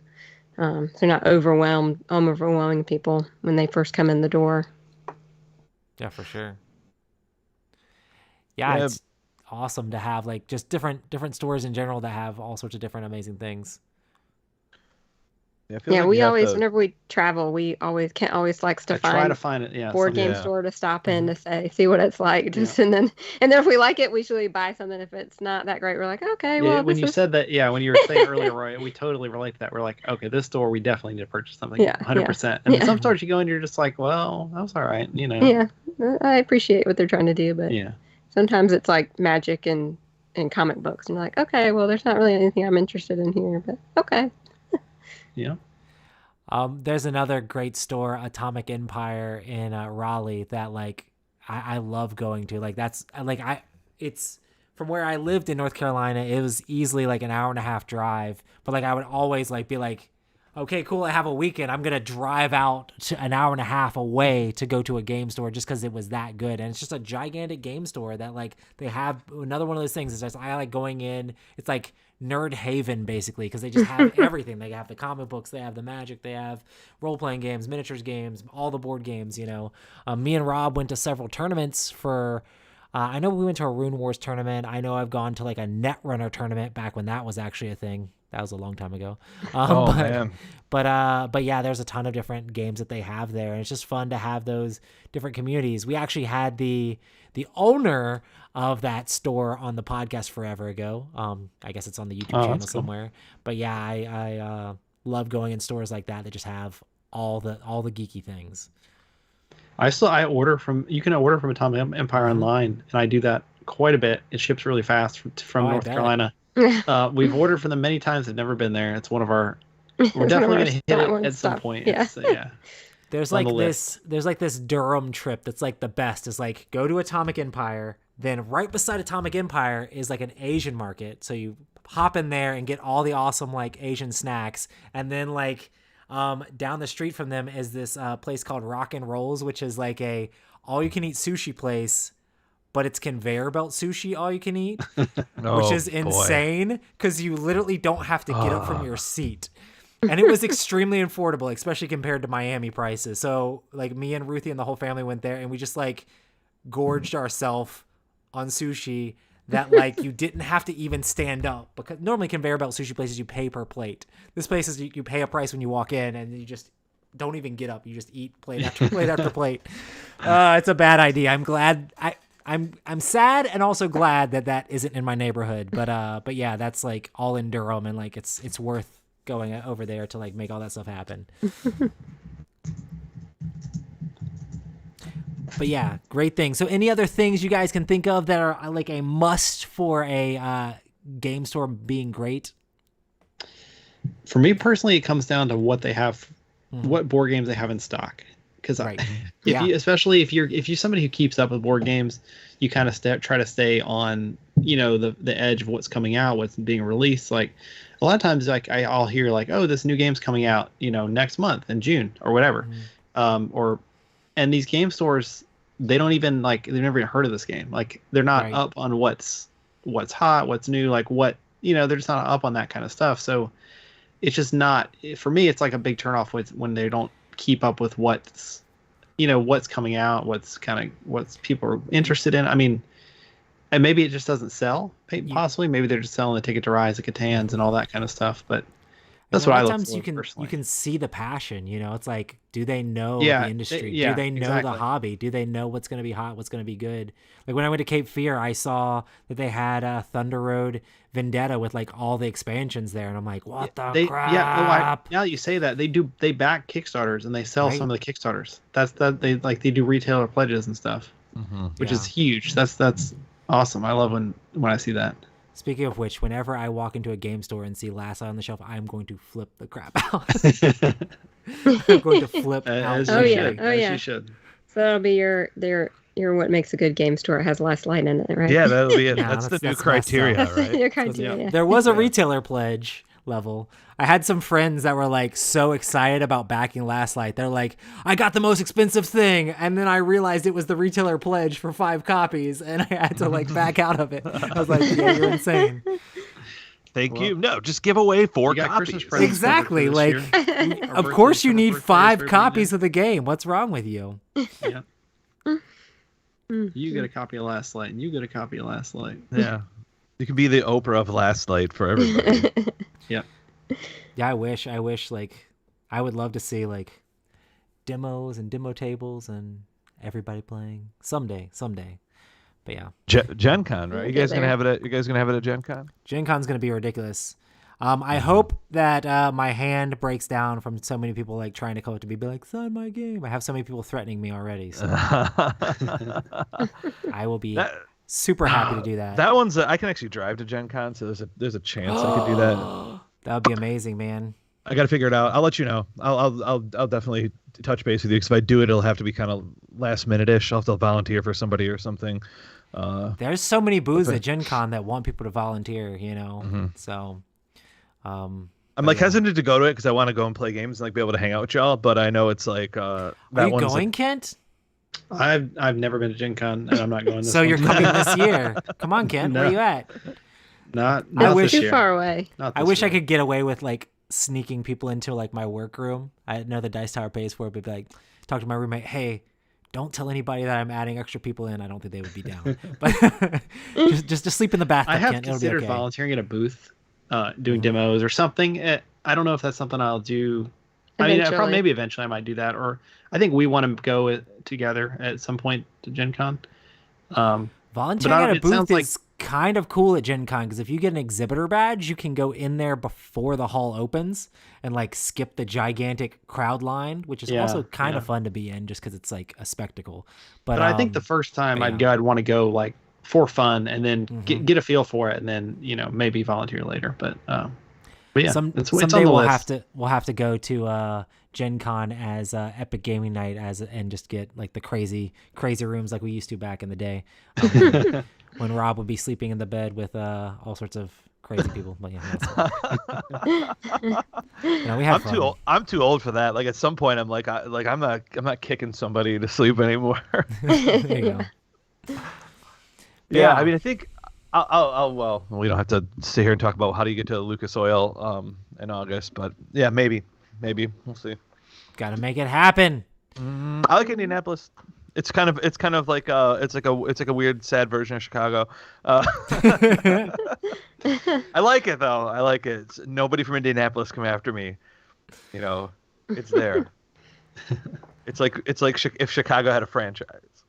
So you're not overwhelming people when they first come in the door. Yeah, for sure. Yeah, it's awesome to have like just different stores in general that have all sorts of different amazing things. Yeah, we always, whenever we travel, we always likes to try to find it. Board game store to stop in to see what it's like. And then if we like it, we usually buy something. If it's not that great, we're like, okay, well. When you said that, when you were saying earlier, Roy, we totally relate to that. We're like, okay, this store we definitely need to purchase something. 100%. And some stores you go in, you're just like, well, that was all right, Yeah, I appreciate what they're trying to do, but sometimes it's like magic and comic books, and you're like, okay, well, there's not really anything I'm interested in here, but okay. Yeah. There's another great store, Atomic Empire in Raleigh, that like I love going to. Like that's like it's from where I lived in North Carolina. It was easily like an hour and a half drive, but like I would always like be like, okay, cool, I have a weekend, I'm gonna drive out to an hour and a half away to go to a game store just because it was that good. And it's just a gigantic game store that like they have another one of those things. Is just, I like going in. It's like nerd haven basically, because they just have everything. They have the comic books, they have the magic, they have role-playing games, miniatures games, all the board games. Me and Rob went to several tournaments for I know we went to a Rune Wars tournament. I know I've gone to like a Netrunner tournament back when that was actually a thing. That was a long time ago. Man. But yeah, there's a ton of different games that they have there, and it's just fun to have those different communities. We actually had the owner of that store on the podcast forever ago. I guess it's on the YouTube channel somewhere. Cool. But yeah, I love going in stores like that just have all the geeky things. You can order from Atomic Empire online, and I do that quite a bit. It ships really fast from North Carolina. We've ordered from them many times. I've never been there. It's one of our. We're definitely going to hit it at some point. Yeah. There's like this Durham trip that's like the best. Is like go to Atomic Empire, then right beside Atomic Empire is like an Asian market. So you hop in there and get all the awesome like Asian snacks, and then like down the street from them is this place called Rock and Rolls, which is like a all you can eat sushi place. But it's conveyor belt sushi all you can eat, which is insane because you literally don't have to get up from your seat. And it was extremely affordable, especially compared to Miami prices. So like me and Ruthie and the whole family went there, and we just like gorged ourselves on sushi that like you didn't have to even stand up, because normally conveyor belt sushi places you pay per plate. This place is you pay a price when you walk in, and you just don't even get up. You just eat plate after plate after plate. It's a bad idea. I'm glad I'm sad and also glad that isn't in my neighborhood, but yeah, that's like all in Durham, and like it's worth going over there to like make all that stuff happen. But yeah, great thing. So any other things you guys can think of that are like a must for a game store being great? For me personally, it comes down to what they have, what board games they have in stock. Because especially if you're somebody who keeps up with board games, you kind of try to stay on the edge of what's coming out, what's being released. Like a lot of times, like I'll hear like, oh, this new game's coming out, next month in June or whatever, and these game stores, they don't even like they've never even heard of this game. Like they're not up on what's hot, what's new, like what they're just not up on that kind of stuff. So it's just not, for me, it's like a big turnoff when they don't keep up with what's coming out, what's people are interested in. I mean, and maybe it just doesn't sell, possibly. Maybe they're just selling the Ticket to Rise, the Catans, and all that kind of stuff. But that's what I look for personally. You can see the passion, it's like, do they know the industry? Do they know the hobby? Do they know what's going to be hot, what's going to be good? Like when I went to Cape Fear, I saw that they had Thunder Road Vendetta with like all the expansions there, and I'm like, what the crap? Yeah, now that you say that, they back Kickstarters and they sell some of the Kickstarters. They do retailer pledges and stuff, which is huge. That's awesome. I love when I see that. Speaking of which, whenever I walk into a game store and see Last Light on the shelf, I'm going to flip the crap out. I'm going to flip out. Oh yeah. You should. So that'll be your what makes a good game store. It has Last Light in it, right? Yeah, that'll be it. That's the new criteria, right? Your criteria. There was a retailer pledge level. I had some friends that were like so excited about backing Last Light. They're like, I got the most expensive thing, and then I realized it was the retailer pledge for 5 copies, and I had to like back out of it. I was like, yeah, you're insane. Thank you. No, just give away 4 copies. Exactly. Like, of course you need 5 copies of the game. What's wrong with you? Yeah. You get a copy of Last Light, and you get a copy of Last Light. Yeah. You can be the Oprah of Last Light for everybody. Yeah. Yeah, I wish like I would love to see like demos and demo tables and everybody playing someday. But yeah. Gen Con, right? You guys gonna have it at Gen Con? Gen Con's gonna be ridiculous. I hope that my hand breaks down from so many people like trying to come up to me, be like, sign my game. I have so many people threatening me already. So I will be super happy to do that. That one's I can actually drive to Gen Con, so there's a chance I could do that. That would be amazing, man. I got to figure it out. I'll let you know. I'll definitely touch base with you, because if I do it, it'll have to be kind of last minute-ish. I'll have to volunteer for somebody or something. There's so many booths at Gen Con that want people to volunteer, So I'm like hesitant to go to it because I want to go and play games and like be able to hang out with y'all, but I know it's like Are you going, Kent? I've never been to Gen Con, and I'm not going this So you're coming this year. Come on, Kent. Where are you at? Not too far away. I wish I could get away with like sneaking people into like my workroom. I know the Dice Tower pays for it, but be like, talk to my roommate, hey, don't tell anybody that I'm adding extra people in. I don't think they would be down. But just sleep in the bathtub. I have considered volunteering at a booth, doing demos or something. I don't know if that's something I'll do. Eventually. I mean, maybe eventually I might do that, or I think we want to go together at some point to Gen Con. Volunteering at a booth is kind of cool at Gen Con, because if you get an exhibitor badge, you can go in there before the hall opens and like skip the gigantic crowd line, which is also kind of fun to be in, just because it's like a spectacle. But I think the first time I'd want to go like for fun, and then get a feel for it, and then maybe volunteer later. But yeah, someday we'll have to go to Gen Con as Epic Gaming Night and just get like the crazy rooms like we used to back in the day. When Rob would be sleeping in the bed with all sorts of crazy people. But yeah, we have fun. I'm too old for that. Like at some point, I'm like I'm not kicking somebody to sleep anymore. There you go. Yeah, I mean, I think well, we don't have to sit here and talk about how do you get to Lucas Oil in August, but yeah, maybe we'll see. Gotta make it happen. I like Indianapolis. It's kind of like it's like a weird sad version of Chicago. I like it though. I like it. Nobody from Indianapolis come after me. It's there. It's like if Chicago had a franchise.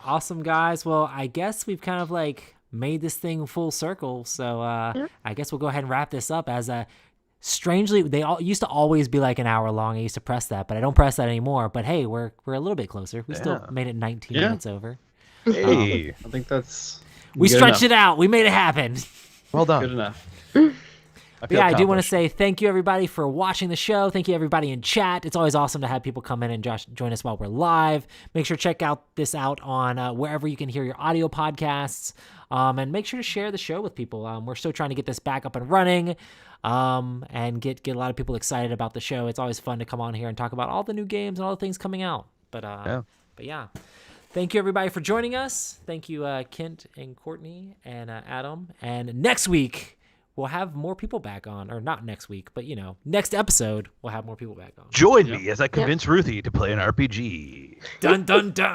Awesome, guys. Well, I guess we've kind of like made this thing full circle. So I guess we'll go ahead and wrap this up. As strangely, they all used to always be like an hour long. I used to press that, but I don't press that anymore. But hey, we're a little bit closer. We still made it 19 minutes over. Hey, I think we stretched it out. We made it happen. Well done. Good enough. I do want to say thank you, everybody, for watching the show. Thank you, everybody in chat. It's always awesome to have people come in and join us while we're live. Make sure to check this out on wherever you can hear your audio podcasts. And make sure to share the show with people. We're still trying to get this back up and running and get a lot of people excited about the show. It's always fun to come on here and talk about all the new games and all the things coming out. But yeah. Thank you, everybody, for joining us. Thank you, Kent and Courtney and Adam. And next week, we'll have more people back on, or not next week, but next episode we'll have more people back on. Join me as I convince Ruthie to play an RPG. Dun dun dun.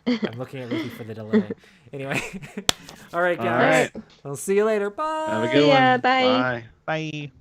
I'm looking at Ruthie for the delay. Anyway, all right, guys. I'll see you later. Bye. Have a good one. Bye. Bye.